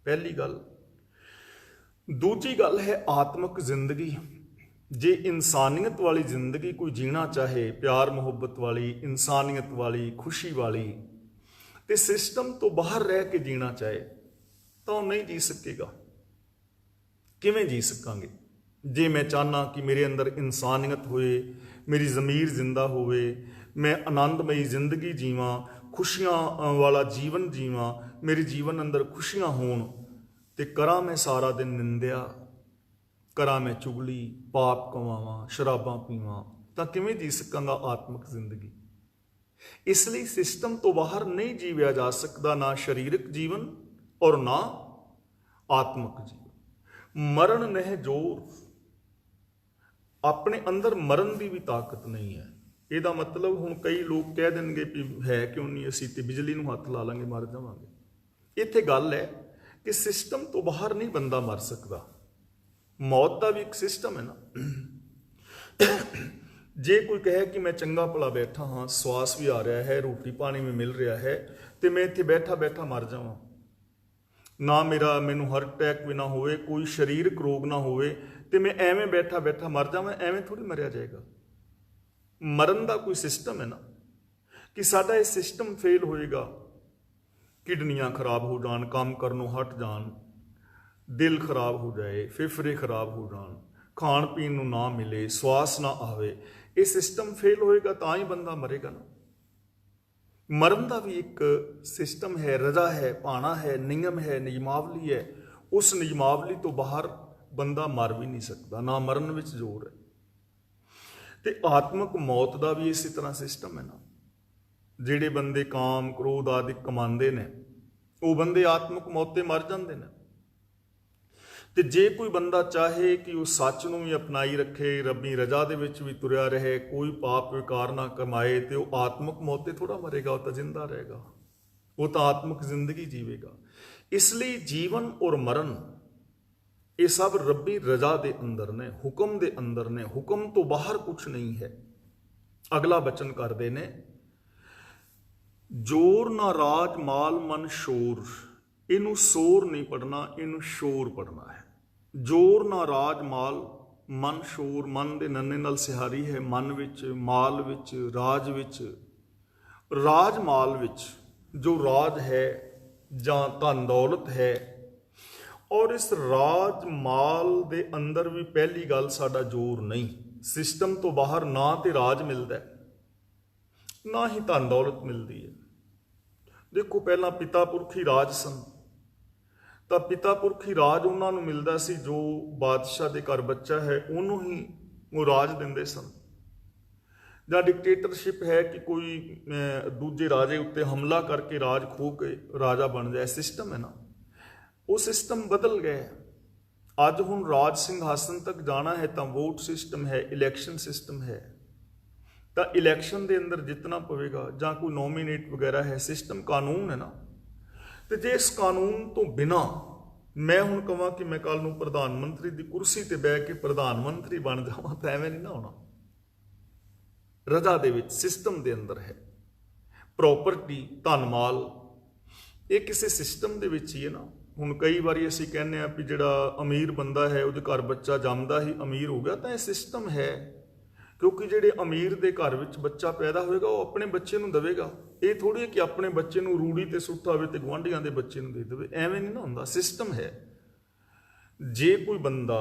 ਪਹਿਲੀ ਗੱਲ। ਦੂਜੀ ਗੱਲ ਹੈ ਆਤਮਿਕ ਜ਼ਿੰਦਗੀ। ਜੇ ਇਨਸਾਨੀਅਤ ਵਾਲੀ ਜ਼ਿੰਦਗੀ ਕੋਈ ਜੀਣਾ ਚਾਹੇ, ਪਿਆਰ ਮੁਹੱਬਤ ਵਾਲੀ, ਇਨਸਾਨੀਅਤ ਵਾਲੀ, ਖੁਸ਼ੀ ਵਾਲੀ, ਤੇ ਸਿਸਟਮ ਤੋਂ ਬਾਹਰ ਰਹਿ ਕੇ ਜੀਣਾ ਚਾਹੇ ਤਾਂ ਉਹ ਨਹੀਂ ਜੀ ਸਕੇਗਾ। ਕਿਵੇਂ ਜੀ ਸਕਾਂਗੇ? ਜੇ ਮੈਂ ਚਾਹਨਾ ਕਿ ਮੇਰੇ ਅੰਦਰ ਇਨਸਾਨੀਅਤ ਹੋਏ, ਮੇਰੀ ਜ਼ਮੀਰ ਜ਼ਿੰਦਾ ਹੋਵੇ, ਮੈਂ ਆਨੰਦਮਈ ਜ਼ਿੰਦਗੀ ਜੀਵਾਂ, ਖੁਸ਼ੀਆਂ ਵਾਲਾ ਜੀਵਨ ਜੀਵਾਂ, ਮੇਰੇ ਜੀਵਨ ਅੰਦਰ ਖੁਸ਼ੀਆਂ ਹੋਣ, ਤੇ ਕਰਾਂ ਮੈਂ ਸਾਰਾ ਦਿਨ ਨਿੰਦਿਆ, ਕਰਾਂ ਮੈਂ ਚੁਗਲੀ, ਪਾਪ ਕਮਾਵਾਂ, ਸ਼ਰਾਬਾਂ ਪੀਵਾਂ, ਤਾਂ ਕਿਵੇਂ ਜੀ ਸਕਾਂਗਾ ਆਤਮਿਕ ਜ਼ਿੰਦਗੀ? ਇਸ ਲਈ ਸਿਸਟਮ ਤੋਂ ਬਾਹਰ ਨਹੀਂ ਜੀਵਿਆ ਜਾ ਸਕਦਾ, ਨਾ ਸਰੀਰਕ ਜੀਵਨ ਔਰ ਨਾ ਆਤਮਿਕ ਜੀਵਨ। ਮਰਨ ਨਹਿ ਜੋਰ, ਆਪਣੇ ਅੰਦਰ ਮਰਨ ਦੀ ਵੀ ਤਾਕਤ ਨਹੀਂ ਹੈ। ਇਹਦਾ ਮਤਲਬ ਹੁਣ ਕਈ ਲੋਕ ਕਹਿ ਦੇਣਗੇ ਵੀ ਹੈ ਕਿਉਂ ਨਹੀਂ, ਅਸੀਂ ਤੇ ਬਿਜਲੀ ਨੂੰ ਹੱਥ ਲਾ ਲਾਂਗੇ ਮਰ ਜਾਵਾਂਗੇ। ਇੱਥੇ ਗੱਲ ਹੈ ਕਿ ਸਿਸਟਮ ਤੋਂ ਬਾਹਰ ਨਹੀਂ ਬੰਦਾ ਮਰ ਸਕਦਾ। ਮੌਤ ਦਾ ਵੀ ਇੱਕ ਸਿਸਟਮ ਹੈ ਨਾ। ਜੇ ਕੋਈ ਕਹੇ ਕਿ ਮੈਂ ਚੰਗਾ ਭਲਾ ਬੈਠਾ ਹਾਂ, ਸਵਾਸ ਵੀ ਆ ਰਿਹਾ ਹੈ, ਰੋਟੀ ਪਾਣੀ ਵੀ ਮਿਲ ਰਿਹਾ ਹੈ, ਤੇ ਮੈਂ ਇੱਥੇ ਬੈਠਾ ਬੈਠਾ ਮਰ ਜਾਵਾਂ, ਨਾ ਮੈਨੂੰ ਹਾਰਟ ਅਟੈਕ ਵੀ ਨਾ ਹੋਵੇ, ਕੋਈ ਸਰੀਰਕ ਰੋਗ ਨਾ ਹੋਵੇ, ਤੇ ਮੈਂ ਐਵੇਂ ਬੈਠਾ ਬੈਠਾ ਮਰ ਜਾਵਾਂ, ਐਵੇਂ ਥੋੜੀ ਮਰਿਆ ਜਾਏਗਾ। ਮਰਨ ਦਾ ਕੋਈ ਸਿਸਟਮ ਹੈ ਨਾ, ਕਿ ਸਾਡਾ ਇਹ ਸਿਸਟਮ ਫੇਲ ਹੋਏਗਾ, ਕਿਡਨੀਆਂ ਖਰਾਬ ਹੋ ਜਾਣ, ਕੰਮ ਕਰਨੋਂ ਹਟ ਜਾਣ, ਦਿਲ ਖਰਾਬ ਹੋ ਜਾਏ, ਫੇਫੜੇ ਖਰਾਬ ਹੋ ਜਾਣ, ਖਾਣ ਪੀਣ ਨੂੰ ਨਾ ਮਿਲੇ, ਸਵਾਸ ਨਾ ਆਵੇ, ਇਹ ਸਿਸਟਮ ਫੇਲ ਹੋਏਗਾ ਤਾਂ ਹੀ ਬੰਦਾ ਮਰੇਗਾ ਨਾ। ਮਰਨ ਦਾ ਵੀ ਇੱਕ ਸਿਸਟਮ ਹੈ, ਰਜ਼ਾ ਹੈ, ਭਾਣਾ ਹੈ, ਨਿਯਮ ਹੈ, ਨਿਯਮਾਵਲੀ ਹੈ। ਉਸ ਨਿਯਮਾਵਲੀ ਤੋਂ ਬਾਹਰ ਬੰਦਾ ਮਰ ਵੀ ਨਹੀਂ ਸਕਦਾ, ਨਾ ਮਰਨ ਵਿੱਚ ਜ਼ੋਰ ਹੈ। ਤੇ ਆਤਮਿਕ ਮੌਤ ਦਾ ਵੀ ਇਸੇ ਤਰ੍ਹਾਂ ਸਿਸਟਮ ਹੈ ਨਾ। ਜਿਹੜੇ ਬੰਦੇ ਕਾਮ ਕ੍ਰੋਧ ਆਦਿ ਕਮਾਉਂਦੇ ਨੇ, ਉਹ ਬੰਦੇ ਆਤਮਿਕ ਮੌਤ ਤੇ ਮਰ ਜਾਂਦੇ ਨੇ। ਤੇ ਜੇ ਕੋਈ ਬੰਦਾ ਚਾਹੇ ਕਿ ਉਹ ਸੱਚ ਨੂੰ ਵੀ ਅਪਣਾਈ ਰੱਖੇ, ਰੱਬੀ ਰਜ਼ਾ ਦੇ ਵਿੱਚ ਵੀ ਤੁਰਿਆ ਰਹੇ, ਕੋਈ ਪਾਪ ਵਿਕਾਰ ਨਾ ਕਮਾਏ, ਤੇ ਉਹ ਆਤਮਿਕ ਮੌਤ ਤੇ ਥੋੜਾ ਮਰੇਗਾ, ਉਹ ਤਾਂ ਜਿੰਦਾ ਰਹੇਗਾ, ਉਹ ਤਾਂ ਆਤਮਿਕ ਜ਼ਿੰਦਗੀ ਜੀਵੇਗਾ। ਇਸ ਲਈ ਜੀਵਨ ਔਰ ਮਰਨ ਇਹ ਸਭ ਰੱਬੀ ਰਜ਼ਾ ਦੇ ਅੰਦਰ ਨੇ, ਹੁਕਮ ਦੇ ਅੰਦਰ ਨੇ, ਹੁਕਮ ਤੋਂ ਬਾਹਰ ਕੁਛ ਨਹੀਂ ਹੈ। ਅਗਲਾ ਬਚਨ ਕਰਦੇ ਨੇ, ਜੋਰ ਨਾ ਰਾਜ ਮਾਲ ਮਨ ਸ਼ੋਰ। ਇਹਨੂੰ ਸ਼ੋਰ ਨਹੀਂ ਪੜਨਾ, ਇਹਨੂੰ ਸ਼ੋਰ ਪੜਨਾ ਹੈ। ਜੋਰ ਨਾ ਰਾਜ ਮਾਲ ਮਨ ਸ਼ੋਰ, ਮਨ ਦੇ ਨੰਨੇ ਨਾਲ ਸਿਹਾਰੀ ਹੈ, ਮਨ ਵਿੱਚ, ਮਾਲ ਵਿੱਚ, ਰਾਜ ਵਿੱਚ। ਰਾਜ ਮਾਲ ਵਿੱਚ ਜੋ ਰਾਜ ਹੈ ਜਾਂ ਧਨ ਦੌਲਤ ਹੈ, ਔਰ ਇਸ ਰਾਜ ਮਾਲ ਦੇ ਅੰਦਰ ਵੀ ਪਹਿਲੀ ਗੱਲ ਸਾਡਾ ਜ਼ੋਰ ਨਹੀਂ। ਸਿਸਟਮ ਤੋਂ ਬਾਹਰ ਨਾ ਤੇ ਰਾਜ ਮਿਲਦਾ ਨਾ ਹੀ ਧਨ ਦੌਲਤ ਮਿਲਦੀ ਹੈ। ਦੇਖੋ, ਪਹਿਲਾਂ ਪਿਤਾ ਪੁਰਖੀ ਰਾਜ ਸਨ, ਤਾਂ ਪਿਤਾ ਪੁਰਖੀ ਰਾਜ ਉਹਨਾਂ ਨੂੰ ਮਿਲਦਾ ਸੀ, ਜੋ ਬਾਦਸ਼ਾਹ ਦੇ ਘਰ ਬੱਚਾ ਹੈ ਉਹਨੂੰ ਹੀ ਉਹ ਰਾਜ ਦਿੰਦੇ ਸਨ। ਜਾਂ ਡਿਕਟੇਟਰਸ਼ਿਪ ਹੈ ਕਿ ਕੋਈ ਦੂਜੇ ਰਾਜੇ ਉੱਤੇ ਹਮਲਾ ਕਰਕੇ ਰਾਜ ਖੋਹ ਕੇ ਰਾਜਾ ਬਣ ਜਾਏ, ਸਿਸਟਮ ਹੈ ਨਾ। ਉਹ ਸਿਸਟਮ ਬਦਲ ਗਏ। ਅੱਜ ਹੁਣ ਰਾਜ ਸਿੰਘਾਸਨ ਤੱਕ ਜਾਣਾ ਹੈ ਤਾਂ ਵੋਟ ਸਿਸਟਮ ਹੈ, ਇਲੈਕਸ਼ਨ ਸਿਸਟਮ ਹੈ, ਤਾਂ ਇਲੈਕਸ਼ਨ ਦੇ ਅੰਦਰ ਜਿੱਤਣਾ ਪਵੇਗਾ, ਜਾਂ ਕੋਈ ਨੋਮੀਨੇਟ ਵਗੈਰਾ ਹੈ, ਸਿਸਟਮ ਕਾਨੂੰਨ ਹੈ ਨਾ। ਤੇ ਜੇ ਇਸ ਕਾਨੂੰਨ ਤੋਂ ਬਿਨਾਂ ਮੈਂ ਹੁਣ ਕਹਾਂ ਕਿ ਮੈਂ ਕੱਲ ਨੂੰ ਪ੍ਰਧਾਨ ਮੰਤਰੀ ਦੀ ਕੁਰਸੀ ਤੇ ਬਹਿ ਕੇ ਪ੍ਰਧਾਨ ਮੰਤਰੀ ਬਣ ਜਾਵਾਂ, ਤਾਂ ਐਵੇਂ ਨਹੀਂ ਨਾ ਹੋਣਾ। ਰਜ਼ਾ ਦੇ ਵਿੱਚ, ਸਿਸਟਮ ਦੇ ਅੰਦਰ ਹੈ। ਪ੍ਰੋਪਰਟੀ, ਧਨ ਮਾਲ, ਇਹ ਕਿਸੇ ਸਿਸਟਮ ਦੇ ਵਿੱਚ ਹੀ ਹੈ ਨਾ। ਹੁਣ ਕਈ ਵਾਰੀ ਅਸੀਂ ਕਹਿੰਦੇ ਆ ਵੀ ਜਿਹੜਾ ਅਮੀਰ ਬੰਦਾ ਹੈ ਉਹਦੇ ਘਰ ਬੱਚਾ ਜੰਮਦਾ ਹੀ ਅਮੀਰ ਹੋ ਗਿਆ, ਤਾਂ ਇਹ ਸਿਸਟਮ ਹੈ। ਕਿਉਂਕਿ ਜਿਹੜੇ ਅਮੀਰ ਦੇ ਘਰ ਵਿੱਚ ਬੱਚਾ ਪੈਦਾ ਹੋਏਗਾ ਉਹ ਆਪਣੇ ਬੱਚੇ ਨੂੰ ਦੇਵੇਗਾ। ਇਹ ਥੋੜੀ ਹੈ ਕਿ ਆਪਣੇ ਬੱਚੇ ਨੂੰ ਰੂੜੀ ਤੇ ਸੁੱਟਾ ਹੋਵੇ ਤੇ ਗੁਆਂਢੀਆਂ ਦੇ ਬੱਚੇ ਨੂੰ ਦੇ ਦੇਵੇ, ਐਵੇਂ ਨਹੀਂ ਨਾ ਹੁੰਦਾ। ਸਿਸਟਮ ਹੈ। ਜੇ ਕੋਈ ਬੰਦਾ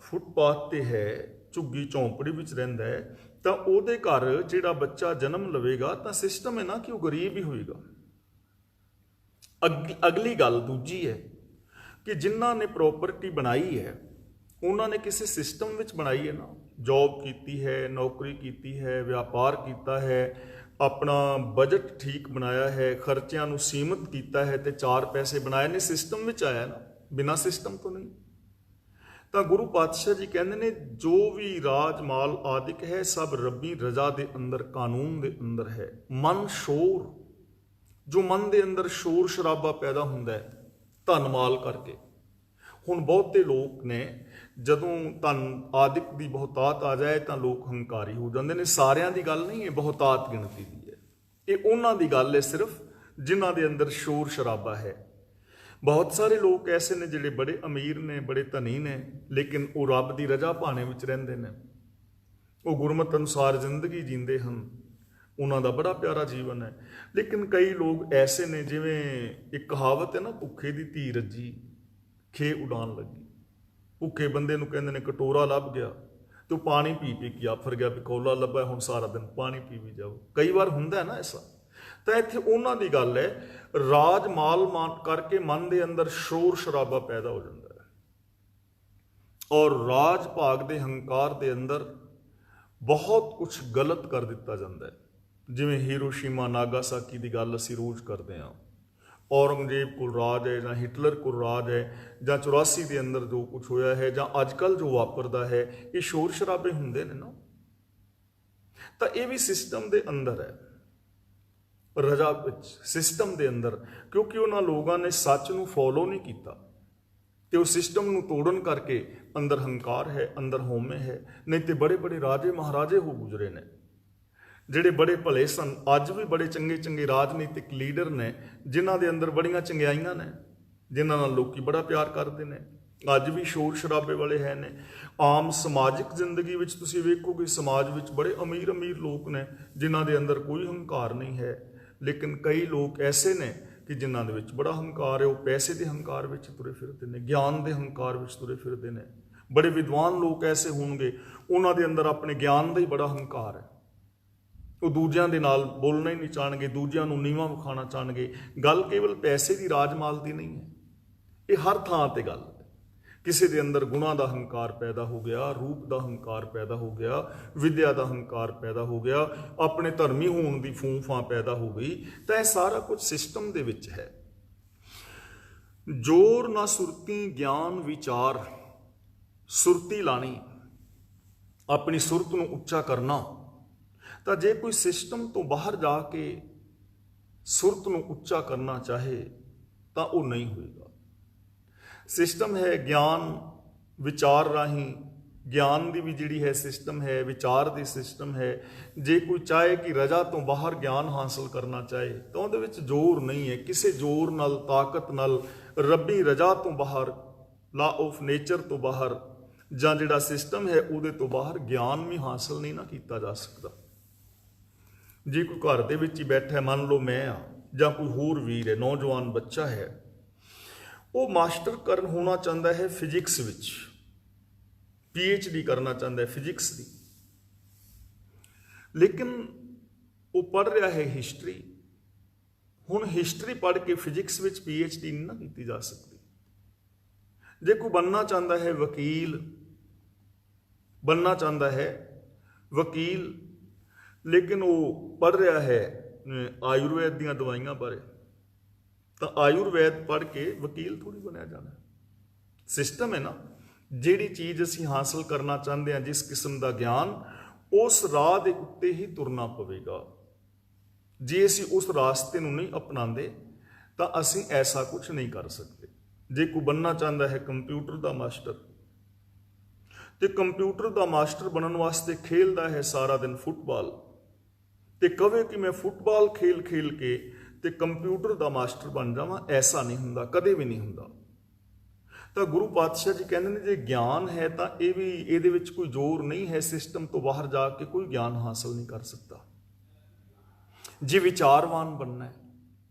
ਫੁੱਟਪਾਥ ਤੇ ਹੈ, ਝੁੱਗੀ ਝੌਂਪੜੀ ਵਿੱਚ ਰਹਿੰਦਾ ਹੈ, ਤਾਂ ਉਹਦੇ ਘਰ ਜਿਹੜਾ ਬੱਚਾ ਜਨਮ ਲਵੇਗਾ ਤਾਂ ਸਿਸਟਮ ਹੈ ਨਾ ਕਿ ਉਹ ਗਰੀਬ ਹੀ ਹੋਏਗਾ। ਅਗਲੀ ਗੱਲ ਦੂਜੀ ਹੈ ਕਿ ਜਿਨ੍ਹਾਂ ਨੇ ਪ੍ਰੋਪਰਟੀ ਬਣਾਈ ਹੈ ਉਹਨਾਂ ਨੇ ਕਿਸੇ ਸਿਸਟਮ ਵਿੱਚ ਬਣਾਈ ਹੈ ਨਾ। ਜੌਬ ਕੀਤੀ ਹੈ, ਨੌਕਰੀ ਕੀਤੀ ਹੈ, ਵਪਾਰ ਕੀਤਾ ਹੈ, ਆਪਣਾ ਬਜਟ ਠੀਕ ਬਣਾਇਆ ਹੈ, ਖਰਚਿਆਂ ਨੂੰ ਸੀਮਿਤ ਕੀਤਾ ਹੈ ਤੇ 4 ਪੈਸੇ ਬਣਾਏ ਨੇ, ਸਿਸਟਮ ਵਿੱਚ ਆਇਆ ਨਾ, ਬਿਨਾਂ ਸਿਸਟਮ ਤੋਂ ਨਹੀਂ। ਤਾਂ ਗੁਰੂ ਪਾਤਸ਼ਾਹ ਜੀ ਕਹਿੰਦੇ ਨੇ ਜੋ ਵੀ ਰਾਜ ਮਾਲ ਆਦਿਕ ਹੈ ਸਭ ਰੱਬੀ ਰਜ਼ਾ ਦੇ ਅੰਦਰ, ਕਾਨੂੰਨ ਦੇ ਅੰਦਰ ਹੈ। ਮਨ ਸ਼ੋਰ, ਜੋ ਮਨ ਦੇ ਅੰਦਰ ਸ਼ੋਰ ਸ਼ਰਾਬਾ ਪੈਦਾ ਹੁੰਦਾ ਹੈ ਧਨ ਮਾਲ ਕਰਕੇ। ਹੁਣ ਬਹੁਤੇ ਲੋਕ ਨੇ ਜਦੋਂ ਧਨ ਆਦਿਕ ਦੀ ਬਹੁਤਾਤ ਆ ਜਾਏ ਤਾਂ ਲੋਕ ਹੰਕਾਰੀ ਹੋ ਜਾਂਦੇ ਨੇ। ਸਾਰਿਆਂ ਦੀ ਗੱਲ ਨਹੀਂ, ਇਹ ਬਹੁਤਾਤ ਗਿਣਤੀ ਦੀ ਹੈ। ਇਹ ਉਹਨਾਂ ਦੀ ਗੱਲ ਹੈ ਸਿਰਫ ਜਿਨ੍ਹਾਂ ਦੇ ਅੰਦਰ ਸ਼ੋਰ ਸ਼ਰਾਬਾ ਹੈ। ਬਹੁਤ ਸਾਰੇ ਲੋਕ ਐਸੇ ਨੇ ਜਿਹੜੇ ਬੜੇ ਅਮੀਰ ਨੇ, ਬੜੇ ਧਨੀ ਨੇ, ਲੇਕਿਨ ਉਹ ਰੱਬ ਦੀ ਰਜ਼ਾ ਭਾਣੇ ਵਿੱਚ ਰਹਿੰਦੇ ਨੇ। ਉਹ ਗੁਰਮਤਿ ਅਨੁਸਾਰ ਜ਼ਿੰਦਗੀ ਜੀਂਦੇ ਹਨ, ਉਹਨਾਂ ਦਾ ਬੜਾ ਪਿਆਰਾ ਜੀਵਨ ਹੈ। ਲੇਕਿਨ ਕਈ ਲੋਕ ਐਸੇ ਨੇ, ਜਿਵੇਂ ਇੱਕ ਕਹਾਵਤ ਹੈ ਨਾ, ਭੁੱਖੇ ਦੀ ਧੀ ਰੱਜੀ ਖੇ ਉਡਾਣ ਲੱਗੀ। ਭੁੱਖੇ ਬੰਦੇ ਨੂੰ ਕਹਿੰਦੇ ਨੇ ਕਟੋਰਾ ਲੱਭ ਗਿਆ ਤੇ ਉਹ ਪਾਣੀ ਪੀ ਪੀ ਕੇ ਆਫਰ ਗਿਆ ਵੀ ਕੌਲਾ ਲੱਭਾ, ਹੁਣ ਸਾਰਾ ਦਿਨ ਪਾਣੀ ਪੀ ਵੀ ਜਾਓ। ਕਈ ਵਾਰ ਹੁੰਦਾ ਹੈ ਨਾ ਐਸਾ। ਤਾਂ ਇੱਥੇ ਉਹਨਾਂ ਦੀ ਗੱਲ ਹੈ, ਰਾਜ ਮਾਲ ਕਰਕੇ ਮਨ ਦੇ ਅੰਦਰ ਸ਼ੋਰ ਸ਼ਰਾਬਾ ਪੈਦਾ ਹੋ ਜਾਂਦਾ ਹੈ ਔਰ ਰਾਜ ਭਾਗ ਦੇ ਹੰਕਾਰ ਦੇ ਅੰਦਰ ਬਹੁਤ ਕੁਝ ਗਲਤ ਕਰ ਦਿੱਤਾ ਜਾਂਦਾ ਹੈ। ਜਿਵੇਂ ਹੀਰੋਸ਼ੀਮਾ ਨਾਗਾਸਾਕੀ ਦੀ ਗੱਲ ਅਸੀਂ ਰੋਜ਼ ਕਰਦੇ ਹਾਂ। ਔਰੰਗਜ਼ੇਬ ਕੋਲ ਰਾਜ ਹੈ ਜਾਂ ਹਿਟਲਰ ਕੋਲ ਰਾਜ ਹੈ, ਜਾਂ 84 ਦੇ ਅੰਦਰ ਜੋ ਕੁਝ ਹੋਇਆ ਹੈ, ਜਾਂ ਅੱਜ ਕੱਲ੍ਹ ਜੋ ਵਾਪਰਦਾ ਹੈ, ਇਹ ਸ਼ੋਰ ਸ਼ਰਾਬੇ ਹੁੰਦੇ ਨੇ ਨਾ। ਤਾਂ ਇਹ ਵੀ ਸਿਸਟਮ ਦੇ ਅੰਦਰ ਹੈ, ਰਜ਼ਾ ਵਿੱਚ, ਸਿਸਟਮ ਦੇ ਅੰਦਰ। ਕਿਉਂਕਿ ਉਹਨਾਂ ਲੋਕਾਂ ਨੇ ਸੱਚ ਨੂੰ ਫੋਲੋ ਨਹੀਂ ਕੀਤਾ ਤੇ ਉਹ ਸਿਸਟਮ ਨੂੰ ਤੋੜਨ ਕਰਕੇ ਅੰਦਰ ਹੰਕਾਰ ਹੈ, ਅੰਦਰ ਹਉਮੈ ਹੈ। ਨਹੀਂ ਤੇ ਬੜੇ ਬੜੇ ਰਾਜੇ ਮਹਾਰਾਜੇ ਹੋ ਗੁਜ਼ਰੇ ਨੇ ਜਿਹੜੇ ਬੜੇ ਭਲੇ ਸਨ। ਅੱਜ ਵੀ ਬੜੇ ਚੰਗੇ ਚੰਗੇ ਰਾਜਨੀਤਿਕ ਲੀਡਰ ਨੇ ਜਿਨ੍ਹਾਂ ਦੇ ਅੰਦਰ ਬੜੀਆਂ ਚੰਗਿਆਈਆਂ ਨੇ, ਜਿਨ੍ਹਾਂ ਨਾਲ ਲੋਕੀ ਬੜਾ ਪਿਆਰ ਕਰਦੇ ਨੇ। ਅੱਜ ਵੀ ਸ਼ੋਰ ਸ਼ਰਾਬੇ ਵਾਲੇ ਹੈ ਨੇ। ਆਮ ਸਮਾਜਿਕ ਜ਼ਿੰਦਗੀ ਵਿੱਚ ਤੁਸੀਂ ਵੇਖੋਗੇ ਸਮਾਜ ਵਿੱਚ ਬੜੇ ਅਮੀਰ ਅਮੀਰ ਲੋਕ ਨੇ ਜਿਨ੍ਹਾਂ ਦੇ ਅੰਦਰ ਕੋਈ ਹੰਕਾਰ ਨਹੀਂ ਹੈ। ਲੇਕਿਨ ਕਈ ਲੋਕ ਐਸੇ ਨੇ ਕਿ ਜਿਨ੍ਹਾਂ ਦੇ ਵਿੱਚ ਬੜਾ ਹੰਕਾਰ ਹੈ। ਉਹ ਪੈਸੇ ਦੇ ਹੰਕਾਰ ਵਿੱਚ ਤੁਰੇ ਫਿਰਦੇ ਨੇ, ਗਿਆਨ ਦੇ ਹੰਕਾਰ ਵਿੱਚ ਤੁਰੇ ਫਿਰਦੇ ਨੇ। ਬੜੇ ਵਿਦਵਾਨ ਲੋਕ ਐਸੇ ਹੋਣਗੇ, ਉਹਨਾਂ ਦੇ ਅੰਦਰ ਆਪਣੇ ਗਿਆਨ ਦਾ ਹੀ ਬੜਾ ਹੰਕਾਰ ਹੈ। ਉਹ ਦੂਜਿਆਂ ਦੇ ਨਾਲ ਬੋਲਣਾ ਹੀ ਨਹੀਂ ਚਾਹਣਗੇ, ਦੂਜਿਆਂ ਨੂੰ ਨੀਵਾਂ ਵਿਖਾਉਣਾ ਚਾਹਣਗੇ। ਗੱਲ ਕੇਵਲ ਪੈਸੇ ਦੀ, ਰਾਜਮਾਲ ਦੀ ਨਹੀਂ ਹੈ, ਇਹ ਹਰ ਥਾਂ ਤੇ ਗੱਲ ਹੈ। ਕਿਸੇ ਦੇ ਅੰਦਰ ਗੁਣਾਂ ਦਾ ਹੰਕਾਰ ਪੈਦਾ ਹੋ ਗਿਆ, ਰੂਪ ਦਾ ਹੰਕਾਰ ਪੈਦਾ ਹੋ ਗਿਆ, ਵਿਦਿਆ ਦਾ ਹੰਕਾਰ ਪੈਦਾ ਹੋ ਗਿਆ, ਆਪਣੇ ਧਰਮੀ ਹੋਣ ਦੀ ਫੂੰ ਫਾਂ ਪੈਦਾ ਹੋ ਗਈ। ਤਾਂ ਇਹ ਸਾਰਾ ਕੁਝ ਸਿਸਟਮ ਦੇ ਵਿੱਚ ਹੈ। ਜੋਰ ਨਾ ਸੁਰਤੀ ਗਿਆਨ ਵਿਚਾਰ, ਸੁਰਤੀ ਲਾਣੀ, ਆਪਣੀ ਸੁਰਤ ਨੂੰ ਉੱਚਾ ਕਰਨਾ। ਤਾਂ ਜੇ ਕੋਈ ਸਿਸਟਮ ਤੋਂ ਬਾਹਰ ਜਾ ਕੇ ਸੁਰਤ ਨੂੰ ਉੱਚਾ ਕਰਨਾ ਚਾਹੇ ਤਾਂ ਉਹ ਨਹੀਂ ਹੋਏਗਾ। ਸਿਸਟਮ ਹੈ ਗਿਆਨ ਵਿਚਾਰ ਰਾਹੀਂ, ਗਿਆਨ ਦੀ ਵੀ ਜਿਹੜੀ ਹੈ ਸਿਸਟਮ ਹੈ, ਵਿਚਾਰ ਦੀ ਸਿਸਟਮ ਹੈ। ਜੇ ਕੋਈ ਚਾਹੇ ਕਿ ਰਜ਼ਾ ਤੋਂ ਬਾਹਰ ਗਿਆਨ ਹਾਸਲ ਕਰਨਾ ਚਾਹੇ ਤਾਂ ਉਹਦੇ ਵਿੱਚ ਜ਼ੋਰ ਨਹੀਂ ਹੈ। ਕਿਸੇ ਜ਼ੋਰ ਨਾਲ, ਤਾਕਤ ਨਾਲ ਰੱਬੀ ਰਜ਼ਾ ਤੋਂ ਬਾਹਰ, ਲਾ ਆਫ ਨੇਚਰ ਤੋਂ ਬਾਹਰ, ਜਾਂ ਜਿਹੜਾ ਸਿਸਟਮ ਹੈ ਉਹਦੇ ਤੋਂ ਬਾਹਰ ਗਿਆਨ ਵੀ ਹਾਸਲ ਨਹੀਂ ਨਾ ਕੀਤਾ ਜਾ ਸਕਦਾ। ਜੇ ਕੋਈ ਘਰ ਦੇ ਵਿੱਚ ਹੀ ਬੈਠਾ, ਮੰਨ ਲਓ ਮੈਂ ਆ ਜਾਂ ਕੋਈ ਹੋਰ ਵੀਰ ਹੈ, ਨੌਜਵਾਨ ਬੱਚਾ ਹੈ, ਉਹ ਮਾਸਟਰ ਕਰਨ ਹੋਣਾ ਚਾਹੁੰਦਾ ਹੈ ਫਿਜ਼ਿਕਸ ਵਿੱਚ, PhD ਕਰਨਾ ਚਾਹੁੰਦਾ ਹੈ ਫਿਜ਼ਿਕਸ ਦੀ, ਲੇਕਿਨ ਉਹ ਪੜ੍ਹ ਰਿਹਾ ਹੈ ਹਿਸਟਰੀ। ਹੁਣ ਹਿਸਟਰੀ ਪੜ੍ਹ ਕੇ ਫਿਜ਼ਿਕਸ ਵਿੱਚ PhD ਨਹੀਂ ਨਾ ਕੀਤੀ ਜਾ ਸਕਦੀ। ਜੇ ਕੋਈ ਬਣਨਾ ਚਾਹੁੰਦਾ ਹੈ ਵਕੀਲ, ਬਣਨਾ ਚਾਹੁੰਦਾ ਹੈ ਵਕੀਲ, ਲੇਕਿਨ ਉਹ ਪੜ੍ਹ ਰਿਹਾ ਹੈ ਆਯੁਰਵੈਦ ਦੀਆਂ ਦਵਾਈਆਂ ਬਾਰੇ, ਤਾਂ ਆਯੁਰਵੈਦ ਪੜ੍ਹ ਕੇ ਵਕੀਲ ਥੋੜ੍ਹੀ ਬਣਿਆ ਜਾਣਾ। ਸਿਸਟਮ ਹੈ ਨਾ, ਜਿਹੜੀ ਚੀਜ਼ ਅਸੀਂ ਹਾਸਲ ਕਰਨਾ ਚਾਹੁੰਦੇ ਹਾਂ, ਜਿਸ ਕਿਸਮ ਦਾ ਗਿਆਨ, ਉਸ ਰਾਹ ਦੇ ਉੱਤੇ ਹੀ ਤੁਰਨਾ ਪਵੇਗਾ। ਜੇ ਅਸੀਂ ਉਸ ਰਾਸਤੇ ਨੂੰ ਨਹੀਂ ਅਪਣਾਉਂਦੇ ਤਾਂ ਅਸੀਂ ਐਸਾ ਕੁਝ ਨਹੀਂ ਕਰ ਸਕਦੇ। ਜੇ ਕੋਈ ਬਣਨਾ ਚਾਹੁੰਦਾ ਹੈ ਕੰਪਿਊਟਰ ਦਾ ਮਾਸਟਰ, ਤੇ ਕੰਪਿਊਟਰ ਦਾ ਮਾਸਟਰ ਬਣਨ ਵਾਸਤੇ ਖੇਲਦਾ ਹੈ ਸਾਰਾ ਦਿਨ ਫੁੱਟਬਾਲ, ਤੇ ਕਵੇ ਕਿ ਮੈਂ ਫੁੱਟਬਾਲ ਖੇਲ ਖੇਲ ਕੇ ਤੇ ਕੰਪਿਊਟਰ ਦਾ ਮਾਸਟਰ ਬਣ ਜਾਵਾਂ, ਐਸਾ ਨਹੀਂ ਹੁੰਦਾ, ਕਦੇ ਵੀ ਨਹੀਂ ਹੁੰਦਾ। ਤਾਂ ਗੁਰੂ ਪਾਤਸ਼ਾਹ ਜੀ ਕਹਿੰਦੇ ਨੇ ਜੇ ਗਿਆਨ ਹੈ ਤਾਂ ਇਹ ਵੀ, ਇਹਦੇ ਵਿੱਚ ਕੋਈ ਜ਼ੋਰ ਨਹੀਂ ਹੈ, ਸਿਸਟਮ ਤੋਂ ਬਾਹਰ ਜਾ ਕੇ ਕੋਈ ਗਿਆਨ ਹਾਸਲ ਨਹੀਂ ਕਰ ਸਕਦਾ। ਜੇ ਵਿਚਾਰਵਾਨ ਬਣਨਾ ਹੈ,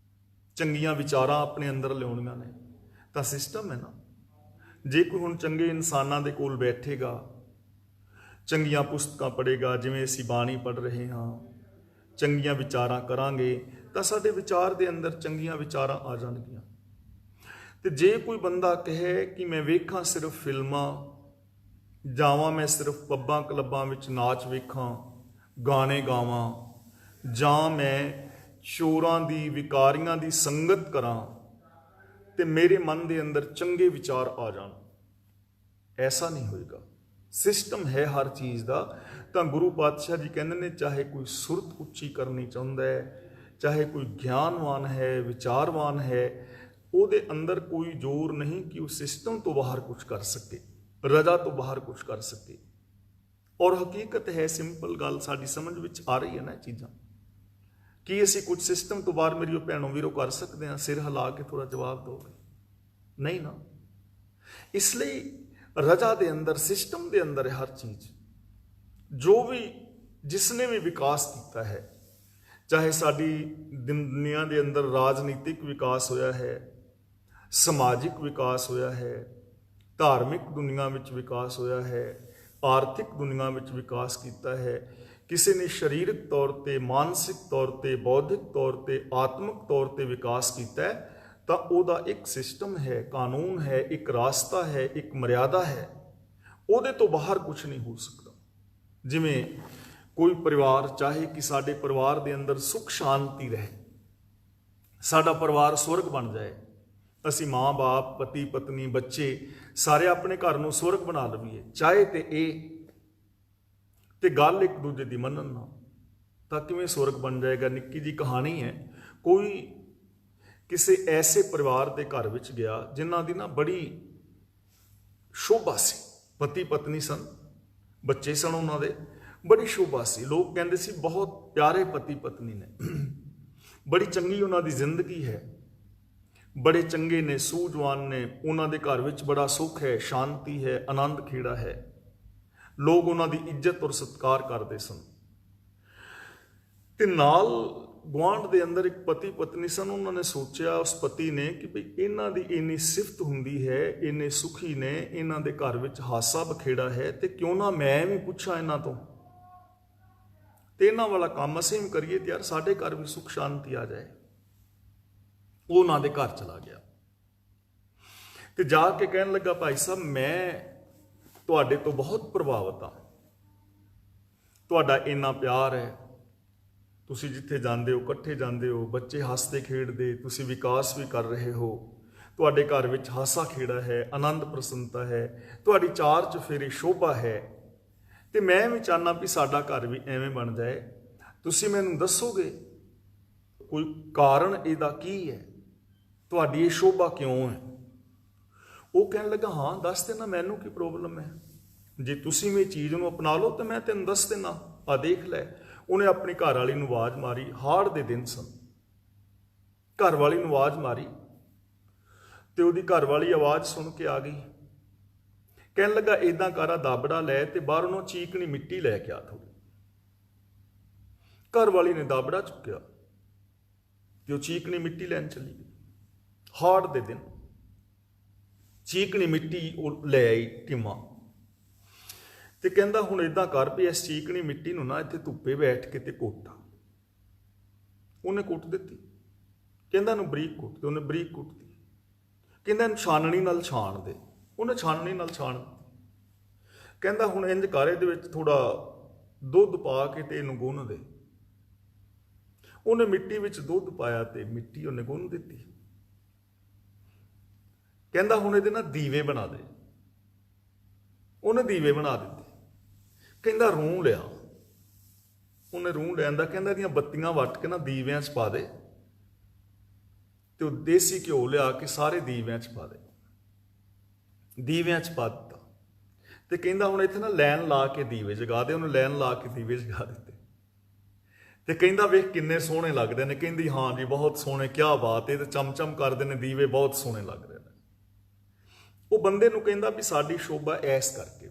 ਚੰਗੀਆਂ ਵਿਚਾਰਾਂ ਆਪਣੇ ਅੰਦਰ ਲਿਆਉਣੀਆਂ ਨੇ, ਤਾਂ ਸਿਸਟਮ ਹੈ ਨਾ। ਜੇ ਕੋਈ ਹੁਣ ਚੰਗੇ ਇਨਸਾਨਾਂ ਦੇ ਕੋਲ ਬੈਠੇਗਾ, ਚੰਗੀਆਂ ਪੁਸਤਕਾਂ ਪੜ੍ਹੇਗਾ, ਜਿਵੇਂ ਅਸੀਂ ਬਾਣੀ ਪੜ੍ਹ ਰਹੇ ਹਾਂ, ਚੰਗੀਆਂ ਵਿਚਾਰਾਂ ਕਰਾਂਗੇ ਤਾਂ ਸਾਡੇ ਵਿਚਾਰ ਦੇ ਅੰਦਰ ਚੰਗੀਆਂ ਵਿਚਾਰਾਂ ਆ ਜਾਣਗੀਆਂ। ਤੇ ਜੇ ਕੋਈ ਬੰਦਾ ਕਹੇ ਕਿ ਮੈਂ ਵੇਖਾਂ ਸਿਰਫ ਫਿਲਮਾਂ, ਜਾਵਾਂ ਮੈਂ ਸਿਰਫ ਪੱਬਾਂ ਕਲੱਬਾਂ ਵਿੱਚ ਨਾਚ ਵੇਖਾਂ, ਗਾਣੇ ਗਾਵਾਂ, ਜਾਂ ਮੈਂ ਚੋਰਾਂ ਦੀ, ਵਿਕਾਰੀਆਂ ਦੀ ਸੰਗਤ ਕਰਾਂ ਤੇ ਮੇਰੇ ਮਨ ਦੇ ਅੰਦਰ ਚੰਗੇ ਵਿਚਾਰ ਆ ਜਾਣ, ਐਸਾ ਨਹੀਂ ਹੋਏਗਾ। ਸਿਸਟਮ ਹੈ ਹਰ ਚੀਜ਼ ਦਾ। ਤਾਂ ਗੁਰੂ ਪਾਤਸ਼ਾਹ ਜੀ ਕਹਿੰਦੇ ਨੇ ਚਾਹੇ ਕੋਈ ਸੁਰਤ ਉੱਚੀ ਕਰਨੀ ਚਾਹੁੰਦਾ ਹੈ, ਚਾਹੇ ਕੋਈ ਗਿਆਨਵਾਨ ਹੈ, ਵਿਚਾਰਵਾਨ ਹੈ, ਉਹਦੇ ਅੰਦਰ ਕੋਈ ਜ਼ੋਰ ਨਹੀਂ ਕਿ ਉਹ ਸਿਸਟਮ ਤੋਂ ਬਾਹਰ ਕੁਝ ਕਰ ਸਕੇ, ਰਜ਼ਾ ਤੋਂ ਬਾਹਰ ਕੁਝ ਕਰ ਸਕੇ। ਔਰ ਹਕੀਕਤ ਹੈ, ਸਿੰਪਲ ਗੱਲ ਸਾਡੀ ਸਮਝ ਵਿੱਚ ਆ ਰਹੀ ਹੈ ਨਾ ਇਹ ਚੀਜ਼ਾਂ। ਕੀ ਅਸੀਂ ਕੁਝ ਸਿਸਟਮ ਤੋਂ ਬਾਹਰ ਮੇਰੀ ਭੈਣੋ ਵੀਰੋ ਕਰ ਸਕਦੇ ਹਾਂ? ਸਿਰ ਹਿਲਾ ਕੇ ਥੋੜਾ ਜਵਾਬ ਦਿਓਗੇ, ਨਹੀਂ ਨਾ। ਇਸ ਲਈ ਰਜ਼ਾ ਦੇ ਅੰਦਰ, ਸਿਸਟਮ ਦੇ ਅੰਦਰ ਹੈ ਹਰ ਚੀਜ਼। ਜੋ ਵੀ ਜਿਸਨੇ ਵੀ ਵਿਕਾਸ ਕੀਤਾ ਹੈ, ਚਾਹੇ ਸਾਡੀ ਦੁਨੀਆ ਦੇ ਅੰਦਰ ਰਾਜਨੀਤਿਕ ਵਿਕਾਸ ਹੋਇਆ ਹੈ, ਸਮਾਜਿਕ ਵਿਕਾਸ ਹੋਇਆ ਹੈ, ਧਾਰਮਿਕ ਦੁਨੀਆ ਵਿੱਚ ਵਿਕਾਸ ਹੋਇਆ ਹੈ, ਆਰਥਿਕ ਦੁਨੀਆ ਵਿੱਚ ਵਿਕਾਸ ਕੀਤਾ ਹੈ, ਕਿਸੇ ਨੇ ਸਰੀਰਕ ਤੌਰ ਤੇ, ਮਾਨਸਿਕ ਤੌਰ ਤੇ, ਬੌਧਿਕ ਤੌਰ ਤੇ, ਆਤਮਿਕ ਤੌਰ ਤੇ ਵਿਕਾਸ ਕੀਤਾ ਹੈ, ਤਾਂ ਉਹਦਾ ਇੱਕ ਸਿਸਟਮ ਹੈ, ਕਾਨੂੰਨ ਹੈ, ਇੱਕ ਰਾਸਤਾ ਹੈ, ਇੱਕ ਮਰਿਆਦਾ ਹੈ। ਉਹਦੇ ਤੋਂ ਬਾਹਰ ਕੁਝ ਨਹੀਂ ਹੋ ਸਕਦਾ। ਜਿਵੇਂ ਕੋਈ ਪਰਿਵਾਰ ਚਾਹੇ ਕਿ ਸਾਡੇ ਪਰਿਵਾਰ ਦੇ ਅੰਦਰ ਸੁੱਖ ਸ਼ਾਂਤੀ ਰਹੇ, ਸਾਡਾ ਪਰਿਵਾਰ ਸਵਰਗ ਬਣ ਜਾਏ, ਅਸੀਂ ਮਾਂ ਬਾਪ, ਪਤੀ ਪਤਨੀ, ਬੱਚੇ ਸਾਰੇ ਆਪਣੇ ਘਰ ਨੂੰ ਸਵਰਗ ਬਣਾ ਲਈਏ, ਚਾਹੇ ਤੇ ਇਹ ਤੇ ਗੱਲ ਇੱਕ ਦੂਜੇ ਦੀ ਮੰਨਣ ਨਾ, ਤਾਂ ਕਿਵੇਂ ਸਵਰਗ ਬਣ ਜਾਏਗਾ? ਨਿੱਕੀ ਜੀ ਕਹਾਣੀ ਹੈ। ਕੋਈ ਕਿਸੇ ਐਸੇ ਪਰਿਵਾਰ ਦੇ ਘਰ ਵਿੱਚ ਗਿਆ ਜਿਨ੍ਹਾਂ ਦੀ ਨਾ ਬੜੀ ਸ਼ੋਭਾ ਸੀ, ਪਤੀ ਪਤਨੀ ਸਨ, ਬੱਚੇ ਸਨ ਉਹਨਾਂ ਦੇ, ਬੜੀ ਸ਼ੋਭਾ ਸੀ। ਲੋਕ ਕਹਿੰਦੇ ਸੀ ਬਹੁਤ ਪਿਆਰੇ ਪਤੀ ਪਤਨੀ ਨੇ, ਬੜੀ ਚੰਗੀ ਉਹਨਾਂ ਦੀ ਜ਼ਿੰਦਗੀ ਹੈ, ਬੜੇ ਚੰਗੇ ਨੇ, ਸੂਝਵਾਨ ਨੇ, ਉਹਨਾਂ ਦੇ ਘਰ ਵਿੱਚ ਬੜਾ ਸੁੱਖ ਹੈ, ਸ਼ਾਂਤੀ ਹੈ, ਆਨੰਦ ਖੇੜਾ ਹੈ, ਲੋਕ ਉਹਨਾਂ ਦੀ ਇੱਜ਼ਤ ਔਰ ਸਤਿਕਾਰ ਕਰਦੇ ਸਨ। ਤੇ ਨਾਲ ਗੁਆਂਢ ਦੇ ਅੰਦਰ ਇੱਕ ਪਤੀ ਪਤਨੀ ਸਨ। ਉਹਨਾਂ ਨੇ ਸੋਚਿਆ, ਉਸ ਪਤੀ ਨੇ, ਕਿ ਭਈ ਇਹਨਾਂ ਦੀ ਇੰਨੀ ਸਿਫਤ ਹੁੰਦੀ ਹੈ, ਇੰਨੇ ਸੁਖੀ ਨੇ, ਇਹਨਾਂ ਦੇ ਘਰ ਵਿੱਚ ਹਾਸਾ ਬਖੇੜਾ ਹੈ, ਤੇ ਕਿਉਂ ਨਾ ਮੈਂ ਵੀ ਪੁੱਛਾਂ ਇਹਨਾਂ ਤੋਂ, ਤੇ ਇਹਨਾਂ ਵਾਲਾ ਕੰਮ ਅਸੀਂ ਵੀ ਕਰੀਏ ਤੇ ਯਾਰ ਸਾਡੇ ਘਰ ਵੀ ਸੁਖ ਸ਼ਾਂਤੀ ਆ ਜਾਏ। ਉਹ ਉਹਨਾਂ ਦੇ ਘਰ ਚਲਾ ਗਿਆ ਤੇ ਜਾ ਕੇ ਕਹਿਣ ਲੱਗਾ, ਭਾਈ ਸਾਹਿਬ ਮੈਂ ਤੁਹਾਡੇ ਤੋਂ ਬਹੁਤ ਪ੍ਰਭਾਵਿਤ ਹਾਂ, ਤੁਹਾਡਾ ਇੰਨਾ ਪਿਆਰ ਹੈ, ਤੁਸੀਂ ਜਿੱਥੇ ਜਾਂਦੇ ਹੋ ਇਕੱਠੇ ਜਾਂਦੇ ਹੋ, ਬੱਚੇ ਹੱਸਦੇ ਖੇਡਦੇ, ਤੁਸੀਂ ਵਿਕਾਸ ਵੀ ਕਰ ਰਹੇ ਹੋ, ਤੁਹਾਡੇ ਘਰ ਵਿੱਚ ਹਾਸਾ ਖੇੜਾ ਹੈ, ਆਨੰਦ ਪ੍ਰਸੰਨਤਾ ਹੈ, ਤੁਹਾਡੀ ਚਾਰ ਚੁਫੇਰੇ ਸ਼ੋਭਾ ਹੈ, ਤੇ ਮੈਂ ਵੀ ਚਾਹੁੰਦਾ ਵੀ ਸਾਡਾ ਘਰ ਵੀ ਐਵੇਂ ਬਣ ਜਾਏ। ਤੁਸੀਂ ਮੈਨੂੰ ਦੱਸੋਗੇ ਕੋਈ ਕਾਰਨ ਇਹਦਾ ਕੀ ਹੈ, ਤੁਹਾਡੀ ਇਹ ਸ਼ੋਭਾ ਕਿਉਂ ਹੈ? ਉਹ ਕਹਿਣ ਲੱਗਾ, ਹਾਂ ਦੱਸ ਦੇਣਾ, ਮੈਨੂੰ ਕੀ ਪ੍ਰੋਬਲਮ ਹੈ, ਜੇ ਤੁਸੀਂ ਵੀ ਚੀਜ਼ ਨੂੰ ਅਪਣਾ ਲਓ ਤਾਂ ਮੈਂ ਤੈਨੂੰ ਦੱਸ ਦੇਣਾ, ਆ ਦੇਖ ਲੈ। ਉਹਨੇ ਆਪਣੀ ਘਰ ਵਾਲੀ ਨੂੰ ਆਵਾਜ਼ ਮਾਰੀ, ਹਾੜ ਦੇ ਦਿਨ ਸਨ, ਘਰ ਵਾਲੀ ਨੂੰ ਆਵਾਜ਼ ਮਾਰੀ ਤੇ ਉਹਦੀ ਘਰ ਵਾਲੀ ਆਵਾਜ਼ ਸੁਣ ਕੇ ਆ ਗਈ। ਕਹਿਣ ਲੱਗਾ, ਏਦਾਂ ਕਰਾ, ਦਾਬੜਾ ਲੈ ਤੇ ਬਾਹਰੋਂ ਨੂੰ ਚੀਕਣੀ ਮਿੱਟੀ ਲੈ ਕੇ ਆ ਥੋੜੀ। ਘਰ ਵਾਲੀ ਨੇ ਦਾਬੜਾ ਚੁੱਕਿਆ ਤੇ ਉਹ ਚੀਕਣੀ ਮਿੱਟੀ ਲੈਣ ਚਲੀ ਗਈ। ਹਾੜ ਦੇ ਦਿਨ ਚੀਕਣੀ ਮਿੱਟੀ ਉਹ ਲੈ ਆਈ ਟਿਮਾ, ਤੇ ਕਹਿੰਦਾ ਹੁਣ ਏਦਾਂ ਕਰ ਵੀ ਇਸ ਚੀਕਣੀ ਮਿੱਟੀ ਨੂੰ ਨਾ ਇੱਥੇ ਧੁੱਪੇ ਬੈਠ ਕੇ ਤੇ ਕੁੱਟ। ਉਹਨੇ ਕੁੱਟ ਦਿੱਤੀ। ਕਹਿੰਦਾ ਇਹਨੂੰ ਬਰੀਕ ਕੁੱਟ ਤੇ ਉਹਨੇ ਬਰੀਕ ਕੁੱਟਤੀ। ਕਹਿੰਦਾ ਇਹਨੂੰ ਛਾਨਣੀ ਨਾਲ ਛਾਣ ਦੇ, ਉਹਨੇ ਛਾਨਣੀ ਨਾਲ ਛਾਣ ਦਿੱਤੀ। ਕਹਿੰਦਾ ਹੁਣ ਇੰਜ ਕਰ, ਇਹਦੇ ਵਿੱਚ ਥੋੜਾ ਦੁੱਧ ਪਾ ਕੇ ਤੇ ਇਹਨੂੰ ਗੁੰਨ ਦੇ। ਉਹਨੇ ਮਿੱਟੀ ਵਿੱਚ ਦੁੱਧ ਪਾਇਆ ਤੇ ਮਿੱਟੀ ਉਹਨੇ ਗੁੰਨ ਦਿੱਤੀ। ਕਹਿੰਦਾ ਹੁਣ ਇਹਦੇ ਨਾਲ ਦੀਵੇ ਬਣਾ ਦੇ। ਉਹਨੇ ਦੀਵੇ ਬਣਾ ਦਿੱਤੇ। ਕਹਿੰਦਾ ਰੂੰ ਲਿਆ। ਉਹਨੇ ਰੂੰ ਲਿਆਂਦਾ। ਕਹਿੰਦਾ ਇਹਦੀਆਂ ਬੱਤੀਆਂ ਵੱਟ ਕੇ ਨਾ ਦੀਵਿਆਂ 'ਚ ਪਾ ਦੇ, ਤੇ ਉਹ ਦੇਸੀ ਘਿਓ ਲਿਆ ਕੇ ਸਾਰੇ ਦੀਵਿਆਂ 'ਚ ਪਾ ਦੇ। ਦੀਵਿਆਂ 'ਚ ਪਾ ਦਿੱਤਾ ਤੇ ਕਹਿੰਦਾ ਹੁਣ ਇੱਥੇ ਨਾ ਲਾਈਨ ਲਾ ਕੇ ਦੀਵੇ ਜਗਾ ਦੇ। ਉਹਨੂੰ ਲਾਈਨ ਲਾ ਕੇ ਦੀਵੇ ਜਗਾ ਦਿੱਤੇ। ਤੇ ਕਹਿੰਦਾ ਵੇਖ ਕਿੰਨੇ ਸੋਹਣੇ ਲੱਗਦੇ ਨੇ। ਕਹਿੰਦੀ ਹਾਂ ਜੀ ਬਹੁਤ ਸੋਹਣੇ, ਕਿਆ ਬਾਤ, ਇਹ ਤੇ ਚਮਚਮ ਕਰਦੇ ਨੇ ਦੀਵੇ, ਬਹੁਤ ਸੋਹਣੇ ਲੱਗ ਰਹੇ ਨੇ। ਉਹ ਬੰਦੇ ਨੂੰ ਕਹਿੰਦਾ ਵੀ ਸਾਡੀ ਸ਼ੋਭਾ ਐਸ ਕਰਕੇ,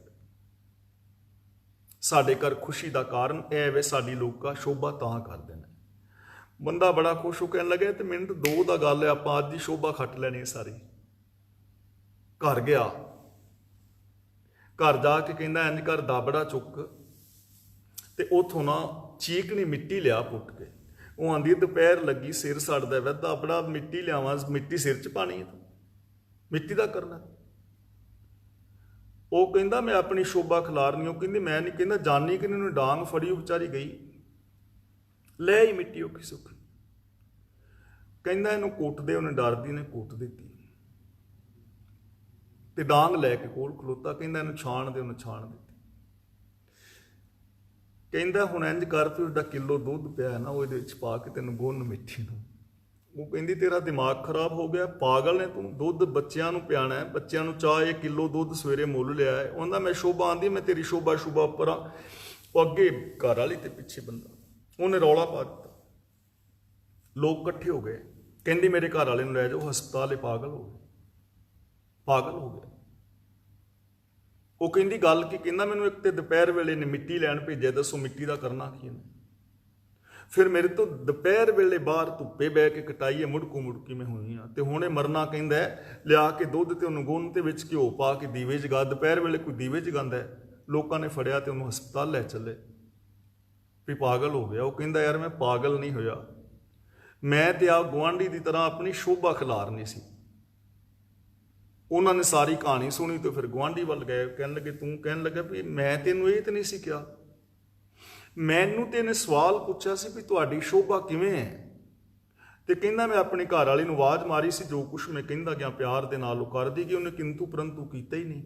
ਸਾਡੇ ਘਰ ਖੁਸ਼ੀ ਦਾ ਕਾਰਨ ਇਹ ਵੇ, ਸਾਡੀ ਲੋਕਾਂ ਸ਼ੋਭਾ ਤਾਂ ਕਰਦੇ ਨੇ। ਬੰਦਾ ਬੜਾ ਖੁਸ਼ ਹੋ ਕਹਿਣ ਲੱਗੇ ਤੇ ਮਿੰਟ ਦੋ ਦਾ ਗੱਲ ਹੈ, ਆਪਾਂ ਅੱਜ ਦੀ ਸ਼ੋਭਾ ਖੱਟ ਲੈਣੀ ਸਾਰੀ। ਘਰ ਗਿਆ, ਘਰ ਜਾ ਕੇ ਕਹਿੰਦਾ ਇੰਜ ਕਰ, ਦਾਬੜਾ ਚੁੱਕ ਤੇ ਉਥੋਂ ਨਾ ਚੀਕਣੀ ਮਿੱਟੀ ਲਿਆ ਪੁੱਟ ਕੇ। ਉਹ ਆਂਦੀ ਦੁਪਹਿਰ ਲੱਗੀ, ਸਿਰ ਸੜਦਾ ਵਾ, ਦਾਬੜਾ ਮਿੱਟੀ ਲਿਆਵਾਂ, ਮਿੱਟੀ ਸਿਰ 'ਚ ਪਾਣੀ ਹੈ, ਮਿੱਟੀ ਦਾ ਕਰਨਾ। ਉਹ ਕਹਿੰਦਾ ਮੈਂ ਆਪਣੀ ਸ਼ੋਭਾ ਖਿਲਾਰਨੀ। ਉਹ ਕਹਿੰਦੀ ਮੈਂ ਨਹੀਂ। ਕਹਿੰਦਾ ਜਾਨੀ ਕਿ ਉਹਨੇ ਡਾਂਗ ਫੜੀ, ਉਹ ਵਿਚਾਰੀ ਗਈ ਲੈ ਹੀ ਮਿੱਟੀ ਔਖੀ ਸੌਖੀ। ਕਹਿੰਦਾ ਇਹਨੂੰ ਕੁੱਟਦੇ, ਉਹਨੇ ਡਰਦੀ ਨੇ ਕੁੱਟ ਦਿੱਤੀ ਤੇ ਡਾਂਗ ਲੈ ਕੇ ਕੋਲ ਖਲੋਤਾ। ਕਹਿੰਦਾ ਇਹਨੂੰ ਛਾਣ ਦੇ, ਉਹਨੂੰ ਛਾਣ ਦਿੱਤੀ। ਕਹਿੰਦਾ ਹੁਣ ਇੰਜ ਕਰ, ਤੇ ਉਹਦਾ ਕਿਲੋ ਦੁੱਧ ਪਿਆ ਨਾ, ਉਹ ਇਹਦੇ ਵਿੱਚ ਪਾ ਕੇ ਤੈਨੂੰ ਗੁੰਨ ਮਿੱਠੀ ਨੂੰ। ਉਹ ਕਹਿੰਦੀ ਤੇਰਾ ਦਿਮਾਗ ਖਰਾਬ ਹੋ ਗਿਆ, ਪਾਗਲ ਨੇ ਤੂੰ, ਦੁੱਧ ਬੱਚਿਆਂ ਨੂੰ ਪਿਆਣਾ ਹੈ, ਬੱਚਿਆਂ ਨੂੰ ਚਾਹ, ਇਹ ਕਿਲੋ ਦੁੱਧ ਸਵੇਰੇ ਮੁੱਲ ਲਿਆ ਹੈ। ਉਹਦਾ ਮੈਂ ਸ਼ੋਭਾ ਆਂਦੀ, ਮੈਂ ਤੇਰੀ ਸ਼ੋਭਾ ਉੱਪਰ ਆ। ਉਹ ਅੱਗੇ ਘਰ ਵਾਲੀ ਤੇ ਪਿੱਛੇ ਬੰਦਾ, ਉਹਨੇ ਰੌਲਾ ਪਾ ਦਿੱਤਾ। ਲੋਕ ਇਕੱਠੇ ਹੋ ਗਏ, ਕਹਿੰਦੀ ਮੇਰੇ ਘਰ ਵਾਲੇ ਨੂੰ ਲੈ ਜਾਓ ਹਸਪਤਾਲ, ਇਹ ਪਾਗਲ ਹੋ ਗਿਆ, ਪਾਗਲ ਹੋ ਗਿਆ। ਉਹ ਕਹਿੰਦੀ ਗੱਲ ਕੀ? ਕਹਿੰਦਾ ਮੈਨੂੰ ਇੱਕ ਤੇ ਦੁਪਹਿਰ ਵੇਲੇ ਨੇ ਮਿੱਟੀ ਲੈਣ ਭੇਜਿਆ, ਦੱਸੋ ਮਿੱਟੀ ਦਾ ਕਰਨਾ ਕੀ ਇਹਨੇ? ਫਿਰ ਮੇਰੇ ਤੋਂ ਦੁਪਹਿਰ ਵੇਲੇ ਬਾਹਰ ਧੁੱਪੇ ਬਹਿ ਕੇ ਕਟਾਈਏ, ਮੁੜਕੂ ਮੁੜਕੀ ਮੈਂ ਹੋਈ ਆ, ਤੇ ਹੁਣੇ ਮਰਨਾ। ਕਹਿੰਦਾ ਲਿਆ ਕੇ ਦੁੱਧ ਤੇ ਉਹਨੂੰ ਗੁੰਨ ਤੇ ਵਿੱਚ ਘਿਓ ਪਾ ਕੇ ਦੀਵੇ ਜਗਾ। ਦੁਪਹਿਰ ਵੇਲੇ ਕੋਈ ਦੀਵੇ ਜਗਾਉਂਦਾ? ਲੋਕਾਂ ਨੇ ਫੜਿਆ ਤੇ ਉਹਨੂੰ ਹਸਪਤਾਲ ਲੈ ਚੱਲੇ ਵੀ ਪਾਗਲ ਹੋ ਗਿਆ। ਉਹ ਕਹਿੰਦਾ ਯਾਰ ਮੈਂ ਪਾਗਲ ਨਹੀਂ ਹੋਇਆ, ਮੈਂ ਤੇ ਆ ਗੁਆਂਢੀ ਦੀ ਤਰ੍ਹਾਂ ਆਪਣੀ ਸ਼ੋਭਾ ਖਿਲਾਰਨੀ ਸੀ। ਉਹਨਾਂ ਨੇ ਸਾਰੀ ਕਹਾਣੀ ਸੁਣੀ ਤੇ ਫਿਰ ਗੁਆਂਢੀ ਵੱਲ ਗਏ, ਕਹਿਣ ਲੱਗੇ ਤੂੰ, ਕਹਿਣ ਲੱਗਾ ਵੀ ਮੈਂ ਤੈਨੂੰ ਇਹ ਤੇ ਨਹੀਂ ਸੀ ਕਿਹਾ, ਮੈਨੂੰ ਤੇ ਇਹਨੇ ਸਵਾਲ ਪੁੱਛਿਆ ਸੀ ਵੀ ਤੁਹਾਡੀ ਸ਼ੋਭਾ ਕਿਵੇਂ ਹੈ। ਤੇ ਕਹਿੰਦਾ ਮੈਂ ਆਪਣੀ ਘਰ ਵਾਲੀ ਨੂੰ ਆਵਾਜ਼ ਮਾਰੀ ਸੀ, ਜੋ ਕੁਛ ਮੈਂ ਕਹਿੰਦਾ ਗਿਆ ਪਿਆਰ ਦੇ ਨਾਲ ਉਹ ਕਰਦੀ ਗਈ, ਉਹਨੇ ਕਿੰਤੂ ਪਰੰਤੂ ਕੀਤਾ ਹੀ ਨਹੀਂ।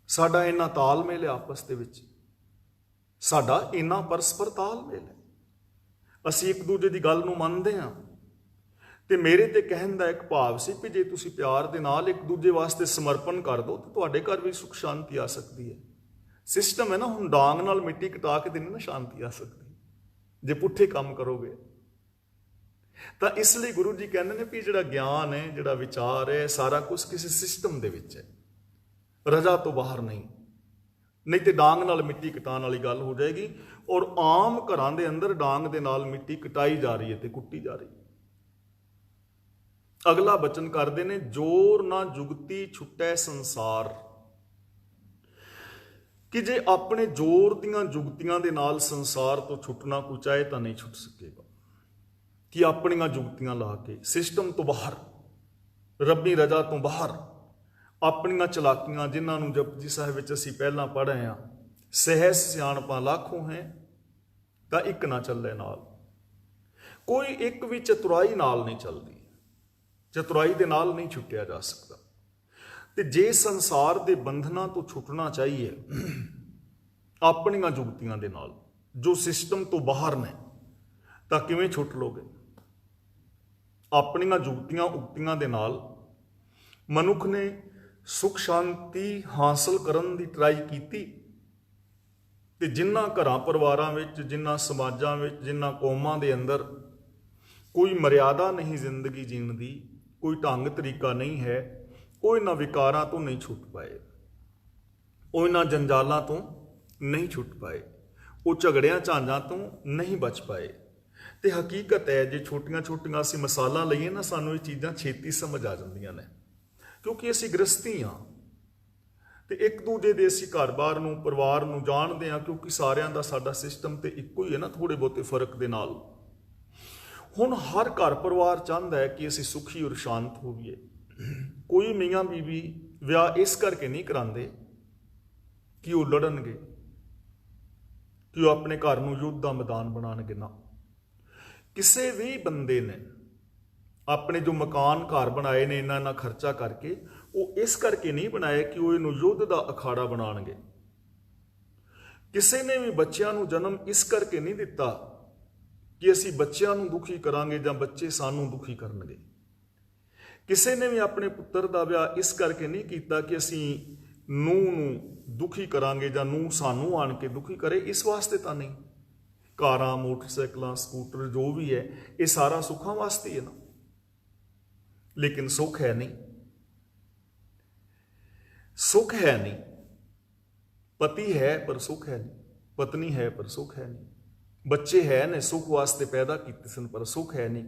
ਸਾਡਾ ਇੰਨਾ ਤਾਲਮੇਲ ਹੈ ਆਪਸ ਦੇ ਵਿੱਚ, ਸਾਡਾ ਇੰਨਾ ਪਰਸਪਰ ਤਾਲਮੇਲ ਹੈ, ਅਸੀਂ ਇੱਕ ਦੂਜੇ ਦੀ ਗੱਲ ਨੂੰ ਮੰਨਦੇ ਹਾਂ। ਤੇ ਮੇਰੇ ਤੇ ਕਹਿਣ ਦਾ ਇੱਕ ਭਾਵ ਸੀ ਕਿ ਜੇ ਤੁਸੀਂ ਪਿਆਰ ਦੇ ਨਾਲ ਇੱਕ ਦੂਜੇ ਵਾਸਤੇ ਸਮਰਪਣ ਕਰ ਦਿਓ ਤਾਂ ਤੁਹਾਡੇ ਘਰ ਵੀ ਸੁੱਖ ਸ਼ਾਂਤੀ ਆ ਸਕਦੀ ਹੈ। ਸਿਸਟਮ ਹੈ ਨਾ, ਹੁਣ ਡਾਂਗ ਨਾਲ ਮਿੱਟੀ ਕਟਾ ਕੇ ਦੇਣੀ ਨਾ ਸ਼ਾਂਤੀ ਆ ਸਕਦੀ ਜੇ ਪੁੱਠੇ ਕੰਮ ਕਰੋਗੇ। ਤਾਂ ਇਸ ਲਈ ਗੁਰੂ ਜੀ ਕਹਿੰਦੇ ਨੇ ਵੀ ਜਿਹੜਾ ਗਿਆਨ ਹੈ, ਜਿਹੜਾ ਵਿਚਾਰ ਹੈ, ਸਾਰਾ ਕੁਝ ਕਿਸੇ ਸਿਸਟਮ ਦੇ ਵਿੱਚ ਹੈ, ਰਜਾ ਤੋਂ ਬਾਹਰ ਨਹੀਂ ਤੇ ਡਾਂਗ ਨਾਲ ਮਿੱਟੀ ਕਟਾਉਣ ਵਾਲੀ ਗੱਲ ਹੋ ਜਾਏਗੀ। ਔਰ ਆਮ ਘਰਾਂ ਦੇ ਅੰਦਰ ਡਾਂਗ ਦੇ ਨਾਲ ਮਿੱਟੀ ਕਟਾਈ ਜਾ ਰਹੀ ਹੈ ਤੇ ਕੁੱਟੀ ਜਾ ਰਹੀ ਹੈ। ਅਗਲਾ ਬਚਨ ਕਰਦੇ ਨੇ, ਜੋਰ ਨਾ ਜੁਗਤੀ ਛੁੱਟੈ ਸੰਸਾਰ, ਕਿ ਜੇ ਆਪਣੇ ਜ਼ੋਰ ਦੀਆਂ ਜੁਗਤੀਆਂ ਦੇ ਨਾਲ ਸੰਸਾਰ ਤੋਂ ਛੁੱਟਣਾ ਕੋਈ ਚਾਹੇ ਤਾਂ ਨਹੀਂ ਛੁੱਟ ਸਕੇਗਾ। ਕਿ ਆਪਣੀਆਂ ਜੁਗਤੀਆਂ ਲਾ ਕੇ, ਸਿਸਟਮ ਤੋਂ ਬਾਹਰ, ਰੱਬੀ ਰਜਾ ਤੋਂ ਬਾਹਰ, ਆਪਣੀਆਂ ਚਲਾਕੀਆਂ ਜਿਨ੍ਹਾਂ ਨੂੰ ਜਪਜੀ ਸਾਹਿਬ ਵਿੱਚ ਅਸੀਂ ਪਹਿਲਾਂ ਪੜ੍ਹੇ ਹਾਂ, ਸਹਿਜ ਸਿਆਣਪਾਂ ਲਾਖੋਂ ਹੈ ਤਾਂ ਇੱਕ ਨਾ ਚੱਲੇ ਨਾਲ। ਕੋਈ ਇੱਕ ਵੀ ਚਤੁਰਾਈ ਨਾਲ ਨਹੀਂ ਚੱਲਦੀ, ਚਤੁਰਾਈ ਦੇ ਨਾਲ ਨਹੀਂ ਛੁੱਟਿਆ ਜਾ ਸਕਦਾ। ਤੇ ਜੇ ਸੰਸਾਰ ਦੇ ਬੰਧਨਾਂ ਤੋਂ ਛੁੱਟਣਾ ਚਾਹੀਏ ਆਪਣੀਆਂ ਜੁਗਤੀਆਂ ਦੇ ਨਾਲ, ਜੋ ਸਿਸਟਮ ਤੋਂ ਬਾਹਰ ਨੇ, ਤਾਂ ਕਿਵੇਂ ਛੁੱਟ ਲੋਗੇ? ਆਪਣੀਆਂ ਜੁਗਤੀਆਂ ਉਕਤੀਆਂ ਦੇ ਨਾਲ ਮਨੁੱਖ ਨੇ ਸੁਖ ਸ਼ਾਂਤੀ ਹਾਸਲ ਕਰਨ ਦੀ ਟਰਾਈ ਕੀਤੀ। ਤੇ ਜਿਨ੍ਹਾਂ ਘਰਾਂ ਪਰਿਵਾਰਾਂ ਵਿੱਚ, ਜਿਨ੍ਹਾਂ ਸਮਾਜਾਂ ਵਿੱਚ, ਜਿਨ੍ਹਾਂ ਕੌਮਾਂ ਦੇ ਅੰਦਰ ਕੋਈ ਮਰਿਆਦਾ ਨਹੀਂ ਜ਼ਿੰਦਗੀ ਜੀਣ ਦੀ, ਕੋਈ ਢੰਗ ਤਰੀਕਾ ਨਹੀਂ ਹੈ, ਉਹ ਇਹਨਾਂ ਵਿਕਾਰਾਂ ਤੋਂ ਨਹੀਂ ਛੁੱਟ ਪਾਏ, ਉਹ ਇਹਨਾਂ ਜੰਜਾਲਾਂ ਤੋਂ ਨਹੀਂ ਛੁੱਟ ਪਾਏ, ਉਹ ਝਗੜਿਆਂ ਝਾਂਜਾਂ ਤੋਂ ਨਹੀਂ ਬਚ ਪਾਏ। ਤੇ ਹਕੀਕਤ ਹੈ, ਜੇ ਛੋਟੀਆਂ ਛੋਟੀਆਂ ਅਸੀਂ ਮਿਸਾਲਾਂ ਲਈਏ ਨਾ, ਸਾਨੂੰ ਇਹ ਚੀਜ਼ਾਂ ਛੇਤੀ ਸਮਝ ਆ ਜਾਂਦੀਆਂ ਨੇ, ਕਿਉਂਕਿ ਅਸੀਂ ਗ੍ਰਸਤੀ ਹਾਂ ਤੇ ਇੱਕ ਦੂਜੇ ਦੇ ਅਸੀਂ ਘਰ-ਬਾਰ ਨੂੰ, ਪਰਿਵਾਰ ਨੂੰ ਜਾਣਦੇ ਹਾਂ, ਕਿਉਂਕਿ ਸਾਰਿਆਂ ਦਾ ਸਾਡਾ ਸਿਸਟਮ ਤੇ ਇੱਕੋ ਹੀ ਹੈ ਨਾ, ਥੋੜੇ ਬਹੁਤੇ ਫਰਕ ਦੇ ਨਾਲ। ਹੁਣ ਹਰ ਘਰ ਪਰਿਵਾਰ ਚਾਹੁੰਦਾ ਹੈ ਕਿ ਅਸੀਂ ਸੁਖੀ ਔਰ ਸ਼ਾਂਤ ਹੋਈਏ। ਕੋਈ ਮੀਆਂ ਬੀਬੀ ਵਿਆਹ ਇਸ ਕਰਕੇ ਨਹੀਂ ਕਰਾਉਂਦੇ ਕਿ ਉਹ ਲੜਨਗੇ, ਕਿ ਉਹ ਆਪਣੇ ਘਰ ਨੂੰ ਯੁੱਧ ਦਾ ਮੈਦਾਨ ਬਣਾਉਣਗੇ। ਨਾ, ਕਿਸੇ ਵੀ ਬੰਦੇ ਨੇ ਆਪਣੇ ਜੋ ਮਕਾਨ ਘਰ ਬਣਾਏ ਨੇ ਇਹਨਾਂ ਖਰਚਾ ਕਰਕੇ, ਉਹ ਇਸ ਕਰਕੇ ਨਹੀਂ ਬਣਾਏ ਕਿ ਉਹ ਇਹਨੂੰ ਯੁੱਧ ਦਾ ਅਖਾੜਾ ਬਣਾਉਣਗੇ। ਕਿਸੇ ਨੇ ਵੀ ਬੱਚਿਆਂ ਨੂੰ ਜਨਮ ਇਸ ਕਰਕੇ ਨਹੀਂ ਦਿੱਤਾ ਕਿ ਅਸੀਂ ਬੱਚਿਆਂ ਨੂੰ ਦੁਖੀ ਕਰਾਂਗੇ ਜਾਂ ਬੱਚੇ ਸਾਨੂੰ ਦੁਖੀ ਕਰਨਗੇ। ਕਿਸੇ ਨੇ ਵੀ ਆਪਣੇ ਪੁੱਤਰ ਦਾ ਵਿਆਹ ਇਸ ਕਰਕੇ ਨਹੀਂ ਕੀਤਾ ਕਿ ਅਸੀਂ ਨੂੰਹ ਨੂੰ ਦੁਖੀ ਕਰਾਂਗੇ ਜਾਂ ਨੂੰਹ ਸਾਨੂੰ ਆਣ ਕੇ ਦੁਖੀ ਕਰੇ, ਇਸ ਵਾਸਤੇ ਤਾਂ ਨਹੀਂ। ਕਾਰਾਂ, ਮੋਟਰਸਾਈਕਲਾਂ, ਸਕੂਟਰ ਜੋ ਵੀ ਹੈ, ਇਹ ਸਾਰਾ ਸੁੱਖਾਂ ਵਾਸਤੇ ਹੈ ਨਾ, ਲੇਕਿਨ ਸੁੱਖ ਹੈ ਨਹੀਂ, ਸੁੱਖ ਹੈ ਨਹੀਂ। ਪਤੀ ਹੈ ਪਰ ਸੁੱਖ ਹੈ ਨਹੀਂ, ਪਤਨੀ ਹੈ ਪਰ ਸੁੱਖ ਹੈ ਨਹੀਂ, ਬੱਚੇ ਹੈ ਨੇ ਸੁੱਖ ਵਾਸਤੇ ਪੈਦਾ ਕੀਤੇ ਸਨ ਪਰ ਸੁੱਖ ਹੈ ਨਹੀਂ।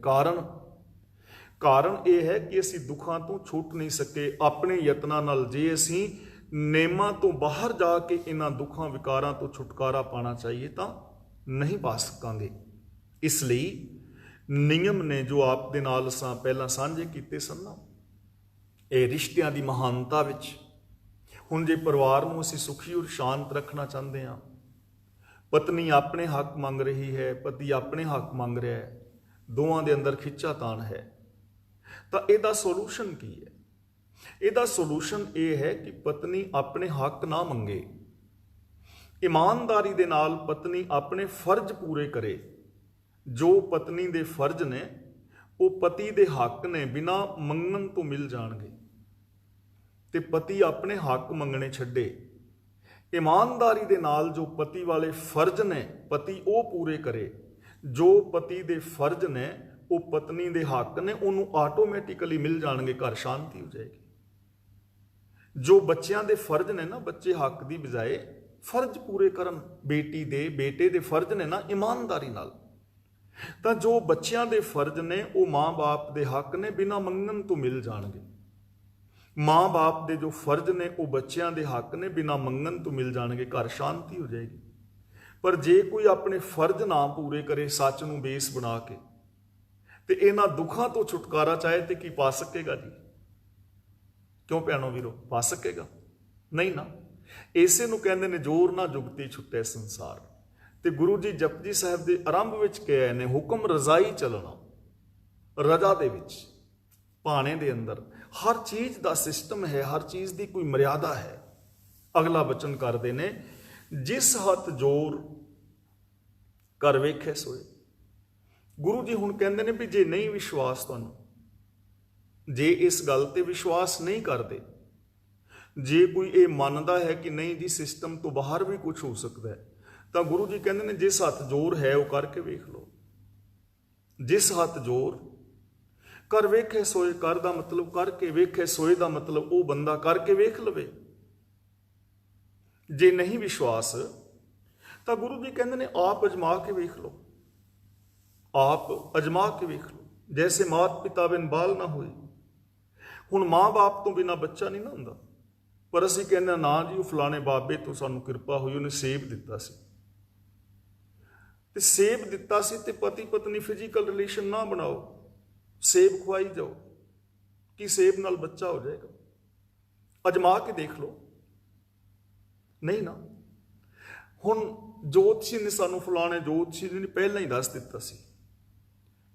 ਕਾਰਨ ਇਹ ਹੈ ਕਿ ਅਸੀਂ ਦੁੱਖਾਂ ਤੋਂ ਛੁੱਟ ਨਹੀਂ ਸਕੇ। ਆਪਣੇ ਯਤਨਾਂ ਨਾਲ ਜੇ ਅਸੀਂ ਨੇਮਾਂ ਤੋਂ ਬਾਹਰ ਜਾ ਕੇ ਇਹਨਾਂ ਦੁੱਖਾਂ ਵਿਕਾਰਾਂ ਤੋਂ ਛੁਟਕਾਰਾ ਪਾਣਾ ਚਾਹੀਏ ਤਾਂ ਨਹੀਂ ਪਾ ਸਕਾਂਗੇ। ਇਸ ਲਈ ਨਿਯਮ ਨੇ ਜੋ ਆਪ ਦੇ ਨਾਲ ਅਸਾਂ ਪਹਿਲਾਂ ਸਾਂਝੇ ਕੀਤੇ ਸਨ ਨਾ, ਇਹ ਰਿਸ਼ਤਿਆਂ ਦੀ ਮਹਾਨਤਾ ਵਿੱਚ। ਹੁਣ ਜੇ ਪਰਿਵਾਰ ਨੂੰ ਅਸੀਂ ਸੁਖੀ ਔਰ ਸ਼ਾਂਤ ਰੱਖਣਾ ਚਾਹੁੰਦੇ ਹਾਂ, ਪਤਨੀ ਆਪਣੇ ਹੱਕ ਮੰਗ ਰਹੀ ਹੈ, ਪਤੀ ਆਪਣੇ ਹੱਕ ਮੰਗ ਰਿਹਾ ਹੈ, ਦੋਵਾਂ ਦੇ ਅੰਦਰ ਖਿੱਚਾਤਾਣ ਹੈ, ਤਾਂ ਇਹਦਾ ਸੋਲੂਸ਼ਨ ਕੀ ਹੈ? ਇਹਦਾ ਸੋਲੂਸ਼ਨ ਇਹ ਹੈ ਕਿ ਪਤਨੀ ਆਪਣੇ ਹੱਕ ਨਾ ਮੰਗੇ, ਇਮਾਨਦਾਰੀ ਦੇ ਨਾਲ ਪਤਨੀ ਆਪਣੇ ਫਰਜ਼ ਪੂਰੇ ਕਰੇ। ਜੋ ਪਤਨੀ ਦੇ ਫਰਜ਼ ਨੇ ਉਹ ਪਤੀ ਦੇ ਹੱਕ ਨੇ, ਬਿਨਾਂ ਮੰਗਣ ਤੋਂ ਮਿਲ ਜਾਣਗੇ, ਤੇ ਪਤੀ ਆਪਣੇ ਹੱਕ ਮੰਗਣੇ ਛੱਡੇ। ਇਮਾਨਦਾਰੀ ਦੇ ਨਾਲ ਜੋ ਪਤੀ ਵਾਲੇ ਫਰਜ਼ ਨੇ ਪਤੀ ਉਹ ਪੂਰੇ ਕਰੇ। ਜੋ ਪਤੀ ਦੇ ਫਰਜ਼ ਨੇ ਉਹ ਪਤਨੀ ਦੇ ਹੱਕ ਨੇ, ਉਹਨੂੰ ਆਟੋਮੈਟਿਕਲੀ ਮਿਲ ਜਾਣਗੇ, ਘਰ ਸ਼ਾਂਤੀ ਹੋ ਜਾਏਗੀ। ਜੋ ਬੱਚਿਆਂ ਦੇ ਫਰਜ਼ ਨੇ ਨਾ, ਬੱਚੇ ਹੱਕ ਦੀ ਬਜਾਏ ਫਰਜ਼ ਪੂਰੇ ਕਰਨ, ਬੇਟੀ ਦੇ ਬੇਟੇ ਦੇ ਫਰਜ਼ ਨੇ ਨਾ ਇਮਾਨਦਾਰੀ ਨਾਲ, ਤਾਂ ਜੋ ਬੱਚਿਆਂ ਦੇ ਫਰਜ਼ ਨੇ ਉਹ ਮਾਂ-ਬਾਪ ਦੇ ਹੱਕ ਨੇ, ਬਿਨਾਂ ਮੰਗਣ ਤੋਂ ਮਿਲ ਜਾਣਗੇ। ਮਾਂ-ਬਾਪ ਦੇ ਜੋ ਫਰਜ਼ ਨੇ ਉਹ ਬੱਚਿਆਂ ਦੇ ਹੱਕ ਨੇ, ਬਿਨਾਂ ਮੰਗਣ ਤੋਂ ਮਿਲ ਜਾਣਗੇ, ਘਰ ਸ਼ਾਂਤੀ ਹੋ ਜਾਏਗੀ। ਪਰ ਜੇ ਕੋਈ ਆਪਣੇ ਫਰਜ਼ ਨਾ ਪੂਰੇ ਕਰੇ, ਸੱਚ ਨੂੰ ਬੇਸ ਬਣਾ ਕੇ, ਤੇ ਇਹਨਾਂ ਦੁੱਖਾਂ ਤੋਂ ਛੁਟਕਾਰਾ ਚਾਹੇ ਤੇ ਕੀ ਪਾ ਸਕੇਗਾ ਜੀ? ਕਿਉਂ ਭੈਣੋ ਵੀਰੋ, ਪਾ ਸਕੇਗਾ? ਨਹੀਂ ਨਾ। ਇਸੇ ਨੂੰ ਕਹਿੰਦੇ ਨੇ ਜੋਰ ਨਾ ਜੁਗਤੀ ਛੁੱਟੇ ਸੰਸਾਰ। ਤੇ ਗੁਰੂ ਜੀ ਜਪਜੀ ਸਾਹਿਬ ਦੇ ਆਰੰਭ ਵਿੱਚ ਕਿਹਾ ਨੇ, ਹੁਕਮ ਰਜ਼ਾਈ ਚੱਲਣਾ, ਰਜਾ ਦੇ ਵਿੱਚ, ਭਾਣੇ ਦੇ ਅੰਦਰ ਹਰ ਚੀਜ਼ ਦਾ ਸਿਸਟਮ ਹੈ, ਹਰ ਚੀਜ਼ ਦੀ ਕੋਈ ਮਰਿਆਦਾ ਹੈ। ਅਗਲਾ ਬਚਨ ਕਰਦੇ ਨੇ, ਜਿਸ ਹੱਥ ਜੋਰ ਕਰ ਵੇਖੇ ਸੋਏ। ਗੁਰੂ ਜੀ ਹੁਣ ਕਹਿੰਦੇ ਨੇ ਵੀ ਜੇ ਨਹੀਂ ਵਿਸ਼ਵਾਸ ਤੁਹਾਨੂੰ, ਜੇ ਇਸ ਗੱਲ ਤੇ ਵਿਸ਼ਵਾਸ ਨਹੀਂ ਕਰਦੇ, ਜੇ ਕੋਈ ਇਹ ਮੰਨਦਾ ਹੈ ਕਿ ਨਹੀਂ ਜੀ ਸਿਸਟਮ ਤੋਂ ਬਾਹਰ ਵੀ ਕੁਝ ਹੋ ਸਕਦਾ ਹੈ, ਤਾਂ ਗੁਰੂ ਜੀ ਕਹਿੰਦੇ ਨੇ ਜਿਸ ਹੱਥ ਜ਼ੋਰ ਹੈ ਉਹ ਕਰਕੇ ਵੇਖ ਲਓ। ਜਿਸ ਹੱਥ ਜ਼ੋਰ ਕਰ ਵੇਖੇ ਸੋਏ, ਕਰ ਦਾ ਮਤਲਬ ਕਰਕੇ ਵੇਖੇ, ਸੋਏ ਦਾ ਮਤਲਬ ਉਹ ਬੰਦਾ ਕਰਕੇ ਵੇਖ ਲਵੇ। ਜੇ ਨਹੀਂ ਵਿਸ਼ਵਾਸ ਤਾਂ ਗੁਰੂ ਜੀ ਕਹਿੰਦੇ ਨੇ ਆਪ ਅਜਮਾ ਕੇ ਵੇਖ ਲਓ, ਆਪ ਅਜਮਾ ਕੇ ਵੇਖ ਲਓ। ਜੈਸੇ ਮਾਤ ਪਿਤਾ ਬਿਨ ਬਾਲ ਨਾ ਹੋਏ। ਹੁਣ ਮਾਂ-ਬਾਪ ਤੋਂ ਬਿਨਾਂ ਬੱਚਾ ਨਹੀਂ ਨਾ ਹੁੰਦਾ, ਪਰ ਅਸੀਂ ਕਹਿੰਦੇ ਨਾ ਜੀ ਉਹ ਫਲਾਣੇ ਬਾਬੇ ਤੋਂ ਸਾਨੂੰ ਕਿਰਪਾ ਹੋਈ, ਉਹਨੇ ਸੇਬ ਦਿੱਤਾ ਸੀ, ਤੇ ਸੇਬ ਦਿੱਤਾ ਸੀ ਤੇ ਪਤੀ ਪਤਨੀ ਫਿਜ਼ੀਕਲ ਰਿਲੇਸ਼ਨ ਨਾ ਬਣਾਓ, ਸੇਬ ਖਵਾਈ ਜਾਓ, ਕਿ ਸੇਬ ਨਾਲ ਬੱਚਾ ਹੋ ਜਾਏਗਾ? ਅਜਮਾ ਕੇ ਦੇਖ ਲਓ। ਨਹੀਂ ਨਾ। ਹੁਣ ਜੋਤਸ਼ੀ ਨੇ ਸਾਨੂੰ, ਫਲਾਣੇ ਜੋਤਸ਼ੀ ਨੇ ਪਹਿਲਾਂ ਹੀ ਦੱਸ ਦਿੱਤਾ ਸੀ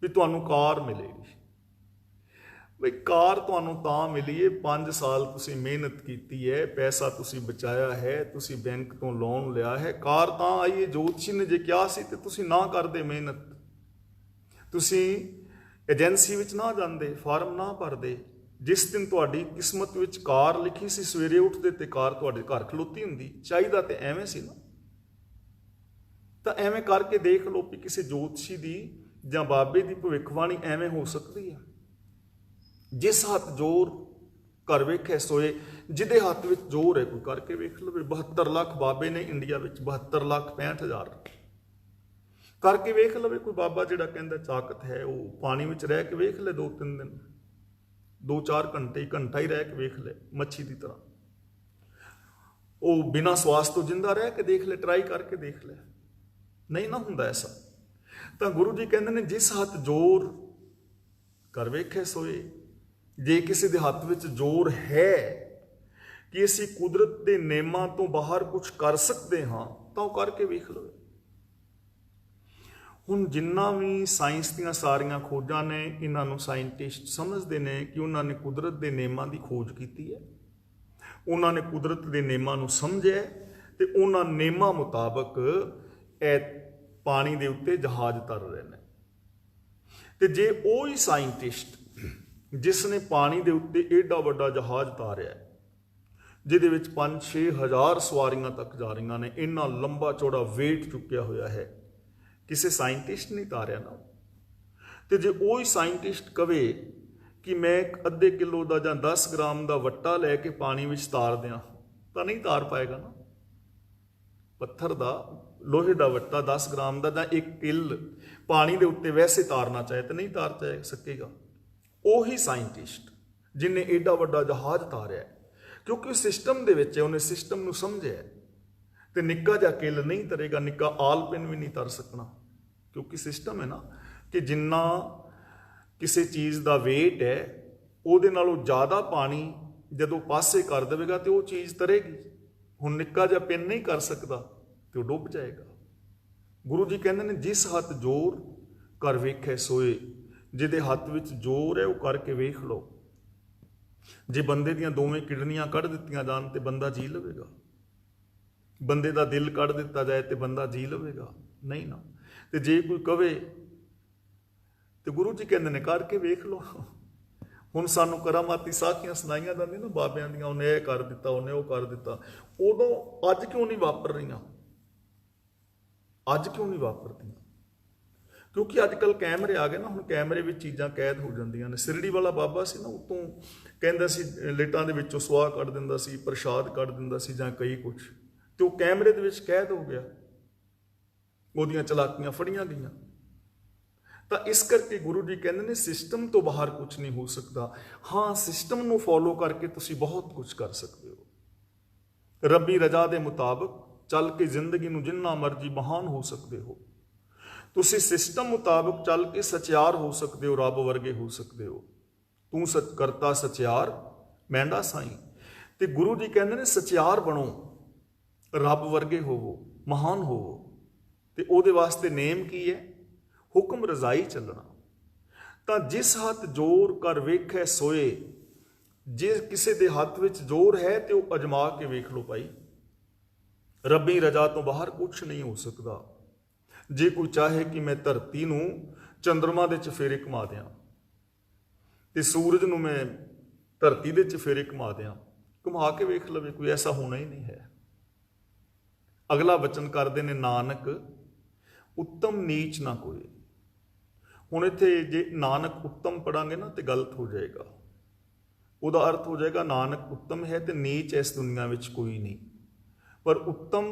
ਵੀ ਤੁਹਾਨੂੰ ਕਾਰ ਮਿਲੇਗੀ। ਬਈ ਕਾਰ ਤੁਹਾਨੂੰ ਤਾਂ ਮਿਲੀ ਹੈ, 5 ਸਾਲ ਤੁਸੀਂ ਮਿਹਨਤ ਕੀਤੀ ਹੈ, ਪੈਸਾ ਤੁਸੀਂ ਬਚਾਇਆ ਹੈ, ਤੁਸੀਂ ਬੈਂਕ ਤੋਂ ਲੋਨ ਲਿਆ ਹੈ, ਕਾਰ ਤਾਂ ਆਈ ਹੈ। ਜੋਤਸ਼ੀ ਨੇ ਜੇ ਕਿਹਾ ਸੀ ਤੇ ਤੁਸੀਂ ਨਾ ਕਰਦੇ ਮਿਹਨਤ, ਤੁਸੀਂ ਏਜੰਸੀ ਵਿੱਚ ਨਾ ਜਾਂਦੇ, ਫਾਰਮ ਨਾ ਭਰਦੇ। ਜਿਸ ਦਿਨ ਤੁਹਾਡੀ ਕਿਸਮਤ ਵਿੱਚ ਕਾਰ ਲਿਖੀ ਸੀ, ਸਵੇਰੇ ਉੱਠਦੇ ਤੇ ਕਾਰ ਤੁਹਾਡੇ ਘਰ ਖਲੋਤੀ ਹੁੰਦੀ। ਚਾਹੀਦਾ ਤੇ ਐਵੇਂ ਸੀ ਨਾ। ਤਾਂ ਐਵੇਂ ਕਰਕੇ ਦੇਖ ਲਓ ਵੀ ਕਿਸੇ ਜੋਤਸ਼ੀ ਦੀ ਜਾਂ ਬਾਬੇ ਦੀ ਭਵਿੱਖਬਾਣੀ ਐਵੇਂ ਹੋ ਸਕਦੀ ਹੈ। ਜਿਸ ਹੱਥ ਜ਼ੋਰ ਕਰ ਵੇਖੇ ਸੋਏ, ਜਿਹਦੇ ਹੱਥ ਵਿੱਚ ਜ਼ੋਰ ਹੈ ਕੋਈ ਕਰਕੇ ਵੇਖ ਲਵੇ। 72 ਲੱਖ ਬਾਬੇ ਨੇ ਇੰਡੀਆ ਵਿੱਚ, 72,65,000 ਕਰਕੇ ਵੇਖ ਲਵੇ। ਕੋਈ ਬਾਬਾ ਜਿਹੜਾ ਕਹਿੰਦਾ ਤਾਕਤ ਹੈ, ਉਹ ਪਾਣੀ ਵਿੱਚ ਰਹਿ ਕੇ ਵੇਖ ਲੈ 2-3 ਦਿਨ, 2-4 ਘੰਟੇ, ਘੰਟਾ ਹੀ ਰਹਿ ਕੇ ਵੇਖ ਲੈ, ਮੱਛੀ ਦੀ ਤਰ੍ਹਾਂ। ਉਹ ਬਿਨਾਂ ਸਵਾਸ ਤੋਂ ਜਿੰਦਾ ਰਹਿ ਕੇ ਦੇਖ ਲੈ, ਟਰਾਈ ਕਰਕੇ ਦੇਖ ਲੈ। ਨਹੀਂ ਨਾ ਹੁੰਦਾ ਐਸਾ। ਤਾਂ ਗੁਰੂ ਜੀ ਕਹਿੰਦੇ ਨੇ ਜਿਸ ਹੱਥ ਜ਼ੋਰ ਕਰ ਵੇਖੇ ਸੋਏ। ਜੇ ਕਿਸੇ ਦੇ ਹੱਥ ਵਿੱਚ ਜ਼ੋਰ ਹੈ ਕਿ ਅਸੀਂ ਕੁਦਰਤ ਦੇ ਨੇਮਾਂ ਤੋਂ ਬਾਹਰ ਕੁਝ ਕਰ ਸਕਦੇ ਹਾਂ, ਤਾਂ ਉਹ ਕਰਕੇ ਵੇਖ ਲਵੇ। ਹੁਣ ਜਿੰਨਾ ਵੀ ਸਾਇੰਸ ਦੀਆਂ ਸਾਰੀਆਂ ਖੋਜਾਂ ਨੇ, ਇਹਨਾਂ ਨੂੰ ਸਾਇੰਟਿਸਟ ਸਮਝਦੇ ਨੇ ਕਿ ਉਹਨਾਂ ਨੇ ਕੁਦਰਤ ਦੇ ਨੇਮਾਂ ਦੀ ਖੋਜ ਕੀਤੀ ਹੈ, ਉਹਨਾਂ ਨੇ ਕੁਦਰਤ ਦੇ ਨੇਮਾਂ ਨੂੰ ਸਮਝਿਆ ਤੇ ਉਹਨਾਂ ਨੇਮਾਂ ਮੁਤਾਬਕ ਇਹ ਪਾਣੀ ਦੇ ਉੱਤੇ ਜਹਾਜ਼ ਤਰ ਰਹੇ ਨੇ। ਤੇ ਜੇ ਉਹ ਹੀ ਸਾਇੰਟਿਸਟ ਜਿਸ ਨੇ ਪਾਣੀ ਦੇ ਉੱਤੇ ਏਡਾ ਵੱਡਾ ਜਹਾਜ਼ ਤਾਰਿਆ, ਜਿਹਦੇ ਵਿੱਚ 5-6 ਹਜ਼ਾਰ ਸਵਾਰੀਆਂ ਤੱਕ ਜਾ ਰਹੀਆਂ ਨੇ, ਇੰਨਾ ਲੰਬਾ ਚੌੜਾ ਵੇਟ ਚੁੱਕਿਆ ਹੋਇਆ ਹੈ, ਕਿਸੇ ਸਾਇੰਟਿਸਟ ਨਹੀਂ ਤਾਰਿਆ ਨਾ। ਤੇ ਜੇ ਉਹ ਹੀ ਸਾਇੰਟਿਸਟ ਕਵੇ ਕਿ ਮੈਂ ਇੱਕ ਅੱਧੇ ਕਿਲੋ ਦਾ ਜਾਂ 10 ਗ੍ਰਾਮ ਦਾ ਵੱਟਾ ਲੈ ਕੇ ਪਾਣੀ ਵਿੱਚ ਤਾਰ ਦਿਆਂ, ਤਾਂ ਨਹੀਂ ਤਾਰ ਪਾਏਗਾ ਨਾ। ਪੱਥਰ ਦਾ, ਲੋਹੇ ਦਾ ਵੱਟਾ 10 ਗ੍ਰਾਮ ਦਾ ਜਾਂ 1 ਕਿੱਲ ਪਾਣੀ ਦੇ ਉੱਤੇ ਵੈਸੇ ਤਾਰਨਾ ਚਾਹੇ ਤਾਂ ਨਹੀਂ ਤਾਰ ਸਕੇਗਾ। ਉਹੀ ਸਾਇੰਟਿਸਟ ਜਿਹਨੇ ਏਡਾ ਵੱਡਾ ਜਹਾਜ਼ ਤਾਰਿਆ, ਕਿਉਂਕਿ ਉਹ ਸਿਸਟਮ ਦੇ ਵਿੱਚ ਹੈ, ਉਹਨੇ ਸਿਸਟਮ ਨੂੰ ਸਮਝਿਆ। ਤੇ ਨਿੱਕਾ ਜਿਹਾ ਕਿੱਲ ਨਹੀਂ ਤਰੇਗਾ, ਨਿੱਕਾ ਆਲ ਪਿਨ ਵੀ ਨਹੀਂ ਤਰ ਸਕਣਾ, ਕਿਉਂਕਿ ਸਿਸਟਮ ਹੈ ਨਾ ਕਿ ਜਿੰਨਾ ਕਿਸੇ ਚੀਜ਼ ਦਾ ਵੇਟ ਹੈ ਉਹਦੇ ਨਾਲੋਂ ਜ਼ਿਆਦਾ ਪਾਣੀ ਜਦੋਂ ਪਾਸੇ ਕਰ ਦੇਵੇਗਾ ਤੇ ਉਹ ਚੀਜ਼ ਤਰੇਗੀ। ਹੁਣ ਨਿੱਕਾ ਜਿਹਾ ਪਿੰਨ ਨਹੀਂ ਕਰ ਸਕਦਾ ਤੇ ਉਹ ਡੁੱਬ ਜਾਏਗਾ। ਗੁਰੂ ਜੀ ਕਹਿੰਦੇ ਨੇ ਜਿਸ ਹੱਥ ਜ਼ੋਰ ਕਰ ਵੇਖੇ ਸੋਏ, ਜਿਹਦੇ ਹੱਥ ਵਿੱਚ ਜ਼ੋਰ ਹੈ ਉਹ ਕਰਕੇ ਵੇਖ ਲਓ। ਜੇ ਬੰਦੇ ਦੀਆਂ ਦੋਵੇਂ ਕਿਡਨੀਆਂ ਕੱਢ ਦਿੱਤੀਆਂ ਜਾਣ ਤੇ ਬੰਦਾ ਜੀ ਲਵੇਗਾ, ਬੰਦੇ ਦਾ ਦਿਲ ਕੱਢ ਦਿੱਤਾ ਜਾਏ ਤੇ ਬੰਦਾ ਜੀ ਲਵੇਗਾ ਨਹੀਂ ਨਾ। ਤੇ ਜੇ ਕੋਈ ਕਵੇ ਤੇ ਗੁਰੂ ਜੀ ਕਹਿੰਦੇ ਨੇ ਕਰਕੇ ਵੇਖ ਲਓ। ਹੁਣ ਸਾਨੂੰ ਕਰਾਮਾਤੀ ਸਾਖੀਆਂ ਸੁਣਾਈਆਂ ਜਾਂਦੀਆਂ ਨਾ ਬਾਬਿਆਂ ਦੀਆਂ, ਉਹਨੇ ਇਹ ਕਰ ਦਿੱਤਾ, ਉਹਨੇ ਉਹ ਕਰ ਦਿੱਤਾ। ਉਦੋਂ ਅੱਜ ਕਿਉਂ ਨਹੀਂ ਵਾਪਰ ਰਹੀਆਂ? ਅੱਜ ਕਿਉਂ ਨਹੀਂ ਵਾਪਰਦੀਆਂ? ਕਿਉਂਕਿ ਅੱਜ ਕੱਲ੍ਹ ਕੈਮਰੇ ਆ ਗਏ ਨਾ, ਹੁਣ ਕੈਮਰੇ ਵਿੱਚ ਚੀਜ਼ਾਂ ਕੈਦ ਹੋ ਜਾਂਦੀਆਂ ਨੇ। ਸਿਰੜੀ ਵਾਲਾ ਬਾਬਾ ਸੀ ਨਾ, ਉਤੋਂ ਕਹਿੰਦਾ ਸੀ ਲੇਟਾਂ ਦੇ ਵਿੱਚੋਂ ਸੁਆਹ ਕੱਢ ਦਿੰਦਾ ਸੀ, ਪ੍ਰਸ਼ਾਦ ਕੱਢ ਦਿੰਦਾ ਸੀ ਜਾਂ ਕਈ ਕੁਛ, ਤੇ ਉਹ ਕੈਮਰੇ ਦੇ ਵਿੱਚ ਕੈਦ ਹੋ ਗਿਆ, ਉਹਦੀਆਂ ਚਲਾਕੀਆਂ ਫੜੀਆਂ ਗਈਆਂ। ਤਾਂ ਇਸ ਕਰਕੇ ਗੁਰੂ ਜੀ ਕਹਿੰਦੇ ਨੇ ਸਿਸਟਮ ਤੋਂ ਬਾਹਰ ਕੁਝ ਨਹੀਂ ਹੋ ਸਕਦਾ। ਹਾਂ, ਸਿਸਟਮ ਨੂੰ ਫੋਲੋ ਕਰਕੇ ਤੁਸੀਂ ਬਹੁਤ ਕੁਝ ਕਰ ਸਕਦੇ ਹੋ। ਰੱਬੀ ਰਜ਼ਾ ਦੇ ਮੁਤਾਬਕ ਚੱਲ ਕੇ ਜ਼ਿੰਦਗੀ ਨੂੰ ਜਿੰਨਾ ਮਰਜ਼ੀ ਮਹਾਨ ਹੋ ਸਕਦੇ ਹੋ। ਤੁਸੀਂ ਸਿਸਟਮ ਮੁਤਾਬਕ ਚੱਲ ਕੇ ਸਚਿਆਰ ਹੋ ਸਕਦੇ ਹੋ, ਰੱਬ ਵਰਗੇ ਹੋ ਸਕਦੇ ਹੋ। ਤੂੰ ਕਰਤਾ ਸਚਿਆਰ ਮਹਿੰਦਾ ਸਾਈਂ। ਤੇ ਗੁਰੂ ਜੀ ਕਹਿੰਦੇ ਨੇ ਸਚਿਆਰ ਬਣੋ, ਰੱਬ ਵਰਗੇ ਹੋਵੋ, ਮਹਾਨ ਹੋਵੋ। ਤੇ ਉਹਦੇ ਵਾਸਤੇ ਨੇਮ ਕੀ ਹੈ? ਹੁਕਮ ਰਜ਼ਾਈ ਚੱਲਣਾ। ਤਾਂ ਜਿਸ ਹੱਥ ਜ਼ੋਰ ਕਰ ਵੇਖੇ ਸੋਏ, ਜੇ ਕਿਸੇ ਦੇ ਹੱਥ ਵਿੱਚ ਜ਼ੋਰ ਹੈ ਤੇ ਉਹ ਅਜਮਾ ਕੇ ਵੇਖ ਲਓ ਭਾਈ। ਰੱਬੀ ਰਜ਼ਾ ਤੋਂ ਬਾਹਰ ਕੁਛ ਨਹੀਂ ਹੋ ਸਕਦਾ। ਜੇ ਕੋਈ ਚਾਹੇ ਕਿ ਮੈਂ ਧਰਤੀ ਨੂੰ ਚੰਦਰਮਾ ਦੇ ਚਫੇਰੇ ਘੁਮਾ ਦਿਆਂ ਤੇ ਸੂਰਜ ਨੂੰ ਮੈਂ ਧਰਤੀ ਦੇ ਚਫੇਰੇ ਘੁਮਾ ਦਿਆਂ, ਘੁਮਾ ਕੇ ਵੇਖ ਲਵੇ, ਕੋਈ ਐਸਾ ਹੋਣਾ ਹੀ ਨਹੀਂ ਹੈ। ਅਗਲਾ ਵਚਨ ਕਰਦੇ ਨੇ ਨਾਨਕ ਉੱਤਮ ਨੀਚ ਨਾ ਕੋਈ। ਹੁਣ ਇੱਥੇ ਜੇ ਨਾਨਕ ਉੱਤਮ ਪੜਾਂਗੇ ਨਾ ਤੇ ਗਲਤ ਹੋ ਜਾਏਗਾ। ਉਹਦਾ ਅਰਥ ਹੋ ਜਾਏਗਾ ਨਾਨਕ ਉੱਤਮ ਹੈ ਤੇ ਨੀਚ ਇਸ ਦੁਨੀਆ ਵਿੱਚ ਕੋਈ ਨਹੀਂ। ਪਰ ਉੱਤਮ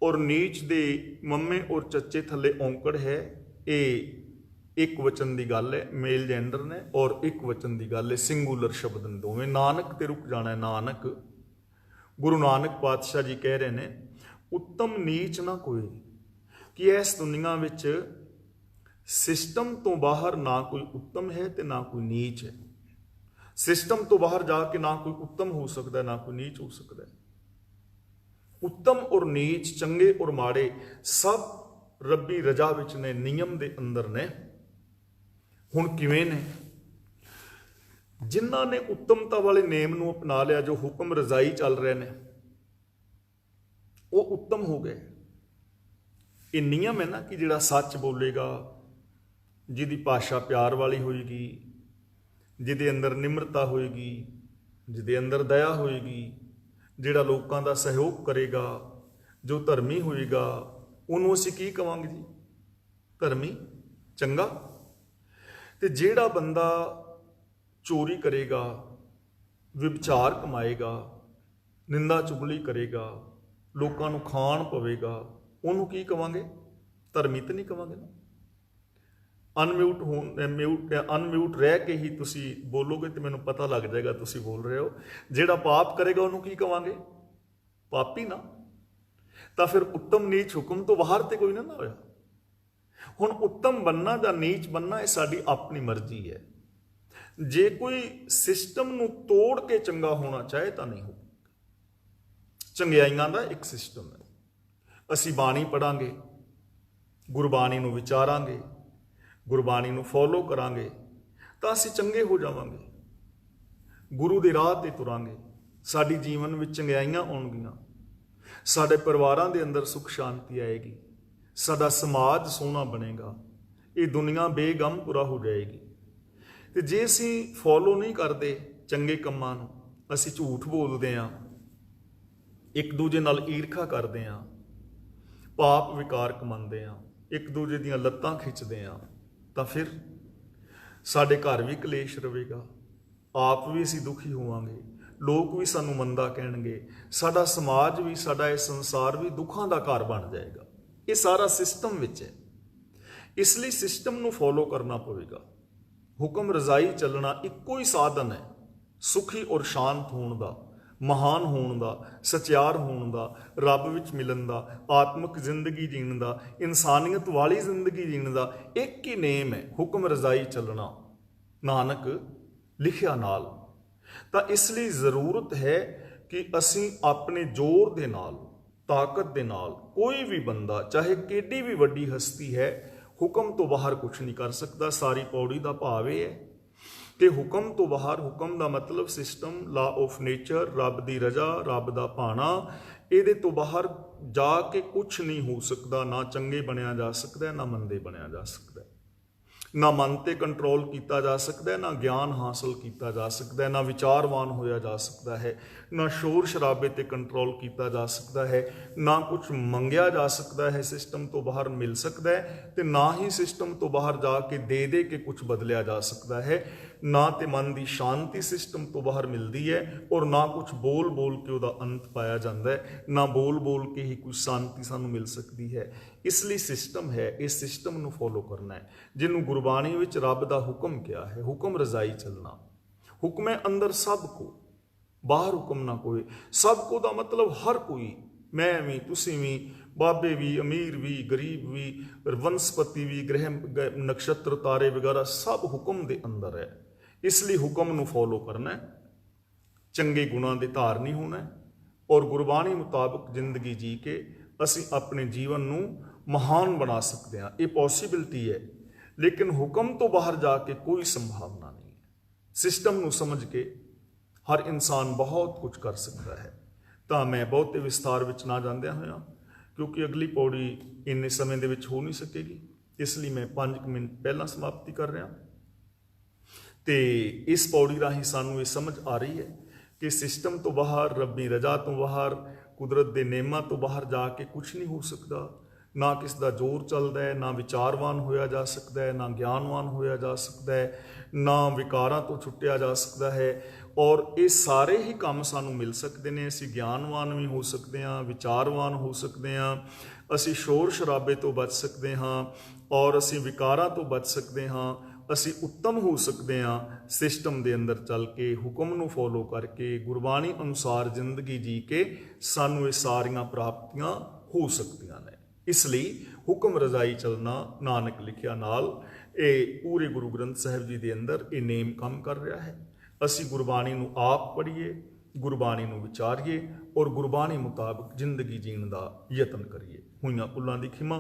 ਔਰ ਨੀਚ ਦੇ ਮੰਮੇ ਔਰ ਚੱਚੇ ਥੱਲੇ ਔਂਕੜ ਹੈ। ਇਹ ਇੱਕ ਵਚਨ ਦੀ ਗੱਲ ਹੈ, ਮੇਲ ਜੈਂਡਰ ਨੇ, ਔਰ ਇੱਕ ਵਚਨ ਦੀ ਗੱਲ ਹੈ, ਸਿੰਗੂਲਰ ਸ਼ਬਦ ਨੇ ਦੋਵੇਂ। ਨਾਨਕ ਤੇ ਰੁਕ ਜਾਣਾ ਹੈ ਨਾਨਕ। ਗੁਰੂ ਨਾਨਕ ਪਾਤਸ਼ਾਹ ਜੀ ਕਹਿ ਰਹੇ ਨੇ ਉੱਤਮ ਨੀਚ ਨਾ ਕੋਈ, ਕਿ ਇਸ ਦੁਨੀਆ ਵਿੱਚ ਸਿਸਟਮ ਤੋਂ ਬਾਹਰ ਨਾ ਕੋਈ ਉੱਤਮ ਹੈ ਤੇ ਨਾ ਕੋਈ ਨੀਚ ਹੈ। ਸਿਸਟਮ ਤੋਂ ਬਾਹਰ ਜਾ ਕੇ ਨਾ ਕੋਈ ਉੱਤਮ ਹੋ ਸਕਦਾ, ਨਾ ਕੋਈ ਨੀਚ ਹੋ ਸਕਦਾ। ਉੱਤਮ ਔਰ ਨੀਚ, ਚੰਗੇ ਔਰ ਮਾੜੇ ਸਭ ਰੱਬੀ ਰਜ਼ਾ ਵਿੱਚ ਨੇ, ਨਿਯਮ ਦੇ ਅੰਦਰ ਨੇ। ਹੁਣ ਕਿਵੇਂ ਨੇ? ਜਿਨ੍ਹਾਂ ਨੇ ਉੱਤਮਤਾ ਵਾਲੇ ਨੇਮ ਨੂੰ ਅਪਣਾ ਲਿਆ, ਜੋ ਹੁਕਮ ਰਜ਼ਾਈ ਚੱਲ ਰਹੇ ਨੇ, ਉਹ ਉੱਤਮ ਹੋ ਗਏ। ਇਹ ਨਿਯਮ ਹੈ ਨਾ ਕਿ ਜਿਹੜਾ ਸੱਚ ਬੋਲੇਗਾ, ਜਿਹਦੀ ਭਾਸ਼ਾ ਪਿਆਰ ਵਾਲੀ ਹੋਏਗੀ, ਜਿਹਦੇ ਅੰਦਰ ਨਿਮਰਤਾ ਹੋਏਗੀ, ਜਿਹਦੇ ਅੰਦਰ ਦਇਆ ਹੋਏਗੀ, ਜਿਹੜਾ ਲੋਕਾਂ ਦਾ ਸਹਿਯੋਗ ਕਰੇਗਾ, ਜੋ ਧਰਮੀ ਹੋਏਗਾ, ਉਹਨੂੰ ਅਸੀਂ ਕੀ ਕਵਾਂਗੇ ਜੀ? ਧਰਮੀ, ਚੰਗਾ। ਤੇ ਜਿਹੜਾ ਬੰਦਾ ਚੋਰੀ ਕਰੇਗਾ, ਵਿਭਚਾਰ ਕਮਾਏਗਾ, ਨਿੰਦਾ ਚੁਗਲੀ ਕਰੇਗਾ, ਲੋਕਾਂ ਨੂੰ ਖਾਣ ਪਵੇਗਾ, ਉਹਨੂੰ ਕੀ ਕਵਾਂਗੇ? ਧਰਮੀ ਤਾਂ ਨਹੀਂ ਕਵਾਂਗੇ ਨਾ। ਅਨਮਿਊਟ ਰਹਿ ਕੇ ਹੀ ਤੁਸੀਂ ਬੋਲੋਗੇ ਤੇ ਮੈਨੂੰ ਪਤਾ ਲੱਗ ਜਾਏਗਾ ਤੁਸੀਂ ਬੋਲ ਰਹੇ ਹੋ। ਜਿਹੜਾ ਪਾਪ ਕਰੇਗਾ ਉਹਨੂੰ ਕੀ ਕਵਾਂਗੇ? ਪਾਪੀ ਨਾ। ਤਾਂ ਫਿਰ ਉੱਤਮ ਨੀਚ ਹੁਕਮ ਤੋਂ ਬਾਹਰ ਤੇ ਕੋਈ ਨਾ ਹੋਇਆ। ਹੁਣ ਉੱਤਮ ਬੰਨਾ ਜਾਂ ਨੀਚ ਬੰਨਾ ਇਹ ਸਾਡੀ ਆਪਣੀ ਮਰਜ਼ੀ ਹੈ। ਜੇ ਕੋਈ ਸਿਸਟਮ ਨੂੰ ਤੋੜ ਕੇ ਚੰਗਾ ਹੋਣਾ ਚਾਹੇ ਤਾਂ ਨਹੀਂ ਹੋ। ਚੰਗਿਆਈਆਂ ਦਾ ਇੱਕ ਸਿਸਟਮ ਹੈ। ਅਸੀਂ ਬਾਣੀ ਪੜਾਂਗੇ, ਗੁਰਬਾਣੀ ਨੂੰ ਵਿਚਾਰਾਂਗੇ, ਗੁਰਬਾਣੀ ਨੂੰ ਫੋਲੋ ਕਰਾਂਗੇ ਤਾਂ ਅਸੀਂ ਚੰਗੇ ਹੋ ਜਾਵਾਂਗੇ, ਗੁਰੂ ਦੇ ਰਾਹ ਤੇ ਤੁਰਾਂਗੇ, ਸਾਡੀ ਜੀਵਨ ਵਿੱਚ ਚੰਗਿਆਈਆਂ ਆਉਣਗੀਆਂ, ਸਾਡੇ ਪਰਿਵਾਰਾਂ ਦੇ ਅੰਦਰ ਸੁੱਖ ਸ਼ਾਂਤੀ ਆਏਗੀ, ਸਾਡਾ ਸਮਾਜ ਸੋਹਣਾ ਬਣੇਗਾ, ਇਹ ਦੁਨੀਆ ਬੇਗਮਪੁਰਾ ਹੋ ਜਾਏਗੀ। ਤੇ ਜੇ ਅਸੀਂ ਫੋਲੋ ਨਹੀਂ ਕਰਦੇ ਚੰਗੇ ਕੰਮਾਂ ਨੂੰ, ਅਸੀਂ ਝੂਠ ਬੋਲਦੇ ਹਾਂ, ਇੱਕ ਦੂਜੇ ਨਾਲ ਈਰਖਾ ਕਰਦੇ ਹਾਂ, ਪਾਪ ਵਿਕਾਰ ਕਮਾਉਂਦੇ ਹਾਂ, ਇੱਕ ਦੂਜੇ ਦੀਆਂ ਲੱਤਾਂ ਖਿੱਚਦੇ ਹਾਂ ਤਾਂ ਫਿਰ ਸਾਡੇ ਘਰ ਵੀ ਕਲੇਸ਼ ਰਵੇਗਾ, ਆਪ ਵੀ ਅਸੀਂ ਦੁਖੀ ਹੋਵਾਂਗੇ, ਲੋਕ ਵੀ ਸਾਨੂੰ ਮੰਦਾ ਕਹਿਣਗੇ, ਸਾਡਾ ਸਮਾਜ ਵੀ, ਸਾਡਾ ਇਹ ਸੰਸਾਰ ਵੀ ਦੁੱਖਾਂ ਦਾ ਘਰ ਬਣ ਜਾਏਗਾ। ਇਹ ਸਾਰਾ ਸਿਸਟਮ ਵਿੱਚ ਹੈ। ਇਸ ਲਈ ਸਿਸਟਮ ਨੂੰ ਫੋਲੋ ਕਰਨਾ ਪਵੇਗਾ। ਹੁਕਮ ਰਜ਼ਾਈ ਚੱਲਣਾ ਇੱਕੋ ਹੀ ਸਾਧਨ ਹੈ ਸੁਖੀ ਔਰ ਸ਼ਾਂਤ ਹੋਣ ਦਾ, ਮਹਾਨ ਹੋਣ ਦਾ, ਸਚਿਆਰ ਹੋਣ ਦਾ, ਰੱਬ ਵਿੱਚ ਮਿਲਣ ਦਾ, ਆਤਮਿਕ ਜ਼ਿੰਦਗੀ ਜੀਣ ਦਾ, ਇਨਸਾਨੀਅਤ ਵਾਲੀ ਜ਼ਿੰਦਗੀ ਜੀਣ ਦਾ ਇੱਕ ਹੀ ਨੇਮ ਹੈ, ਹੁਕਮ ਰਜ਼ਾਈ ਚੱਲਣਾ, ਨਾਨਕ ਲਿਖਿਆ ਨਾਲ। ਤਾਂ ਇਸ ਲਈ ਜ਼ਰੂਰਤ ਹੈ ਕਿ ਅਸੀਂ ਆਪਣੇ ਜ਼ੋਰ ਦੇ ਨਾਲ, ਤਾਕਤ ਦੇ ਨਾਲ, ਕੋਈ ਵੀ ਬੰਦਾ ਚਾਹੇ ਕਿੱਡੀ ਵੀ ਵੱਡੀ ਹਸਤੀ ਹੈ, ਹੁਕਮ ਤੋਂ ਬਾਹਰ ਕੁਛ ਨਹੀਂ ਕਰ ਸਕਦਾ। ਸਾਰੀ ਪੌੜੀ ਦਾ ਭਾਵ ਇਹ ਹੈ ਕਿ ਹੁਕਮ ਤੋਂ ਬਾਹਰ, ਹੁਕਮ ਦਾ ਮਤਲਬ ਸਿਸਟਮ, ਲਾ ਆਫ ਨੇਚਰ, ਰੱਬ ਦੀ ਰਜ਼ਾ, ਰੱਬ ਦਾ ਭਾਣਾ, ਇਹਦੇ ਤੋਂ ਬਾਹਰ ਜਾ ਕੇ ਕੁਛ ਨਹੀਂ ਹੋ ਸਕਦਾ। ਨਾ ਚੰਗੇ ਬਣਿਆ ਜਾ ਸਕਦਾ, ਨਾ ਮੰਦੇ ਬਣਿਆ ਜਾ ਸਕਦਾ, ਨਾ ਮਨ ਤੇ ਕੰਟਰੋਲ ਕੀਤਾ ਜਾ ਸਕਦਾ, ਨਾ ਗਿਆਨ ਹਾਸਲ ਕੀਤਾ ਜਾ ਸਕਦਾ, ਨਾ ਵਿਚਾਰਵਾਨ ਹੋਇਆ ਜਾ ਸਕਦਾ ਹੈ, ਨਾ ਸ਼ੋਰ ਸ਼ਰਾਬੇ ਤੇ ਕੰਟਰੋਲ ਕੀਤਾ ਜਾ ਸਕਦਾ ਹੈ, ਨਾ ਕੁਝ ਮੰਗਿਆ ਜਾ ਸਕਦਾ ਹੈ ਸਿਸਟਮ ਤੋਂ ਬਾਹਰ ਮਿਲ ਸਕਦਾ ਹੈ, ਤੇ ਨਾ ਹੀ ਸਿਸਟਮ ਤੋਂ ਬਾਹਰ ਜਾ ਕੇ ਦੇ ਕੇ ਕੁਝ ਬਦਲਿਆ ਜਾ ਸਕਦਾ ਹੈ। ਨਾ ਤੇ ਮਨ ਦੀ ਸ਼ਾਂਤੀ ਸਿਸਟਮ ਤੋਂ ਬਾਹਰ ਮਿਲਦੀ ਹੈ, ਔਰ ਨਾ ਕੁਝ ਬੋਲ ਕੇ ਉਹਦਾ ਅੰਤ ਪਾਇਆ ਜਾਂਦਾ ਹੈ, ਨਾ ਬੋਲ ਕੇ ਹੀ ਕੁਝ ਸ਼ਾਂਤੀ ਸਾਨੂੰ ਮਿਲ ਸਕਦੀ ਹੈ। ਇਸ ਲਈ ਸਿਸਟਮ ਹੈ, ਇਸ ਸਿਸਟਮ ਨੂੰ ਫੋਲੋ ਕਰਨਾ ਹੈ, ਜਿਹਨੂੰ ਗੁਰਬਾਣੀ ਵਿੱਚ ਰੱਬ ਦਾ ਹੁਕਮ ਕਿਹਾ ਹੈ, ਹੁਕਮ ਰਜ਼ਾਈ ਚੱਲਣਾ। ਹੁਕਮ ਹੈ ਅੰਦਰ ਸਭ ਕੋ, ਬਾਹਰ ਹੁਕਮ ਨਾ ਕੋਈ। ਸਭ ਕੋ ਦਾ ਮਤਲਬ ਹਰ ਕੋਈ, ਮੈਂ ਵੀ, ਤੁਸੀਂ ਵੀ, ਬਾਬੇ ਵੀ, ਅਮੀਰ ਵੀ, ਗਰੀਬ ਵੀ, ਵਨਸਪਤੀ ਵੀ, ਗ੍ਰਹਿ ਨਕਸ਼ਤਰ ਤਾਰੇ ਵਗੈਰਾ ਸਭ ਹੁਕਮ ਦੇ ਅੰਦਰ ਹੈ। ਇਸ ਲਈ ਹੁਕਮ ਨੂੰ ਫੋਲੋ ਕਰਨਾ ਹੈ, ਚੰਗੇ ਗੁਣਾਂ ਦੇ ਧਾਰਨੀ ਹੋਣਾ ਹੈ, ਔਰ ਗੁਰਬਾਣੀ ਮੁਤਾਬਕ ਜ਼ਿੰਦਗੀ ਜੀ ਕੇ ਅਸੀਂ ਆਪਣੇ ਜੀਵਨ ਨੂੰ ਮਹਾਨ ਬਣਾ ਸਕਦੇ ਹਾਂ। ਇਹ ਪੋਸੀਬਿਲਿਟੀ ਹੈ, ਲੇਕਿਨ ਹੁਕਮ ਤੋਂ ਬਾਹਰ ਜਾ ਕੇ ਕੋਈ ਸੰਭਾਵਨਾ ਨਹੀਂ ਹੈ। ਸਿਸਟਮ ਨੂੰ ਸਮਝ ਕੇ ਹਰ ਇਨਸਾਨ ਬਹੁਤ ਕੁਝ ਕਰ ਸਕਦਾ ਹੈ। ਤਾਂ ਮੈਂ ਬਹੁਤੇ ਵਿਸਥਾਰ ਵਿੱਚ ਨਾ ਜਾਂਦਿਆਂ ਹੋਇਆ, ਕਿਉਂਕਿ ਅਗਲੀ ਪੌੜੀ ਇੰਨੇ ਸਮੇਂ ਦੇ ਵਿੱਚ ਹੋ ਨਹੀਂ ਸਕੇਗੀ, ਇਸ ਲਈ ਮੈਂ 5 ਮਿੰਟ ਪਹਿਲਾਂ ਸਮਾਪਤੀ ਕਰ ਰਿਹਾ। ਤੇ ਇਸ ਪੌੜੀ ਰਾਹੀਂ ਸਾਨੂੰ ਇਹ ਸਮਝ ਆ ਰਹੀ ਹੈ ਕਿ ਸਿਸਟਮ ਤੋਂ ਬਾਹਰ, ਰੱਬੀ ਰਜ਼ਾ ਤੋਂ ਬਾਹਰ, ਕੁਦਰਤ ਦੇ ਨਿਯਮਾਂ ਤੋਂ ਬਾਹਰ ਜਾ ਕੇ ਕੁਛ ਨਹੀਂ ਹੋ ਸਕਦਾ। ਨਾ ਕਿਸ ਦਾ ਜ਼ੋਰ ਚੱਲਦਾ ਹੈ, ਨਾ ਵਿਚਾਰਵਾਨ ਹੋਇਆ ਜਾ ਸਕਦਾ ਹੈ, ਨਾ ਗਿਆਨਵਾਨ ਹੋਇਆ ਜਾ ਸਕਦਾ ਹੈ, ਨਾ ਵਿਕਾਰਾਂ ਤੋਂ ਛੁੱਟਿਆ ਜਾ ਸਕਦਾ ਹੈ। ਔਰ ਇਹ ਸਾਰੇ ਹੀ ਕੰਮ ਸਾਨੂੰ ਮਿਲ ਸਕਦੇ ਨੇ। ਅਸੀਂ ਗਿਆਨਵਾਨ ਵੀ ਹੋ ਸਕਦੇ ਹਾਂ, ਵਿਚਾਰਵਾਨ ਹੋ ਸਕਦੇ ਹਾਂ, ਅਸੀਂ ਸ਼ੋਰ ਸ਼ਰਾਬੇ ਤੋਂ ਬਚ ਸਕਦੇ ਹਾਂ, ਔਰ ਅਸੀਂ ਵਿਕਾਰਾਂ ਤੋਂ ਬਚ ਸਕਦੇ ਹਾਂ। ਅਸੀਂ ਉੱਤਮ ਹੋ ਸਕਦੇ ਹਾਂ ਸਿਸਟਮ ਦੇ ਅੰਦਰ ਚੱਲ ਕੇ, ਹੁਕਮ ਨੂੰ ਫੋਲੋ ਕਰਕੇ, ਗੁਰਬਾਣੀ ਅਨੁਸਾਰ ਜ਼ਿੰਦਗੀ ਜੀ ਕੇ ਸਾਨੂੰ ਇਹ ਸਾਰੀਆਂ ਪ੍ਰਾਪਤੀਆਂ ਹੋ ਸਕਦੀਆਂ ਨੇ। ਇਸ ਲਈ ਹੁਕਮ ਰਜ਼ਾਈ ਚੱਲਣਾ, ਨਾਨਕ ਲਿਖਿਆ ਨਾਲ, ਇਹ ਪੂਰੇ ਗੁਰੂ ਗ੍ਰੰਥ ਸਾਹਿਬ ਜੀ ਦੇ ਅੰਦਰ ਇਹ ਨੇਮ ਕੰਮ ਕਰ ਰਿਹਾ ਹੈ। ਅਸੀਂ ਗੁਰਬਾਣੀ ਨੂੰ ਆਪ ਪੜ੍ਹੀਏ, ਗੁਰਬਾਣੀ ਨੂੰ ਵਿਚਾਰੀਏ, ਔਰ ਗੁਰਬਾਣੀ ਮੁਤਾਬਕ ਜ਼ਿੰਦਗੀ ਜੀਣ ਦਾ ਯਤਨ ਕਰੀਏ। ਹੋਈਆਂ ਭੁੱਲਾਂ ਦੀ ਖਿਮਾ।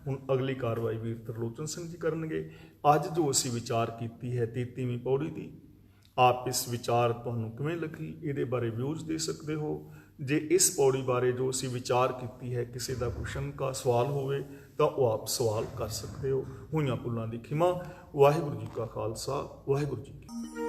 ਹੁਣ ਅਗਲੀ ਕਾਰਵਾਈ ਵੀਰ ਤਰਲੋਚਨ ਸਿੰਘ ਜੀ ਕਰਨਗੇ। ਅੱਜ ਜੋ ਅਸੀਂ ਵਿਚਾਰ ਕੀਤੀ ਹੈ 33ਵੀਂ ਪੌੜੀ ਦੀ, ਆਪ ਇਸ ਵਿਚਾਰ ਤੁਹਾਨੂੰ ਕਿਵੇਂ ਲੱਗੀ, ਇਹਦੇ ਬਾਰੇ ਵਿਊਜ਼ ਦੇ ਸਕਦੇ ਹੋ। ਜੇ ਇਸ ਪੌੜੀ ਬਾਰੇ ਜੋ ਅਸੀਂ ਵਿਚਾਰ ਕੀਤੀ ਹੈ ਕਿਸੇ ਦਾ ਕੋਈ ਸ਼ੰਕਾ ਸਵਾਲ ਹੋਵੇ ਤਾਂ ਉਹ ਆਪ ਸਵਾਲ ਕਰ ਸਕਦੇ ਹੋ। ਹੋਈਆਂ ਭੁੱਲਾਂ ਦੀ ਖਿਮਾ। ਵਾਹਿਗੁਰੂ ਜੀ ਕਾ ਖਾਲਸਾ, ਵਾਹਿਗੁਰੂ ਜੀ ਕੀ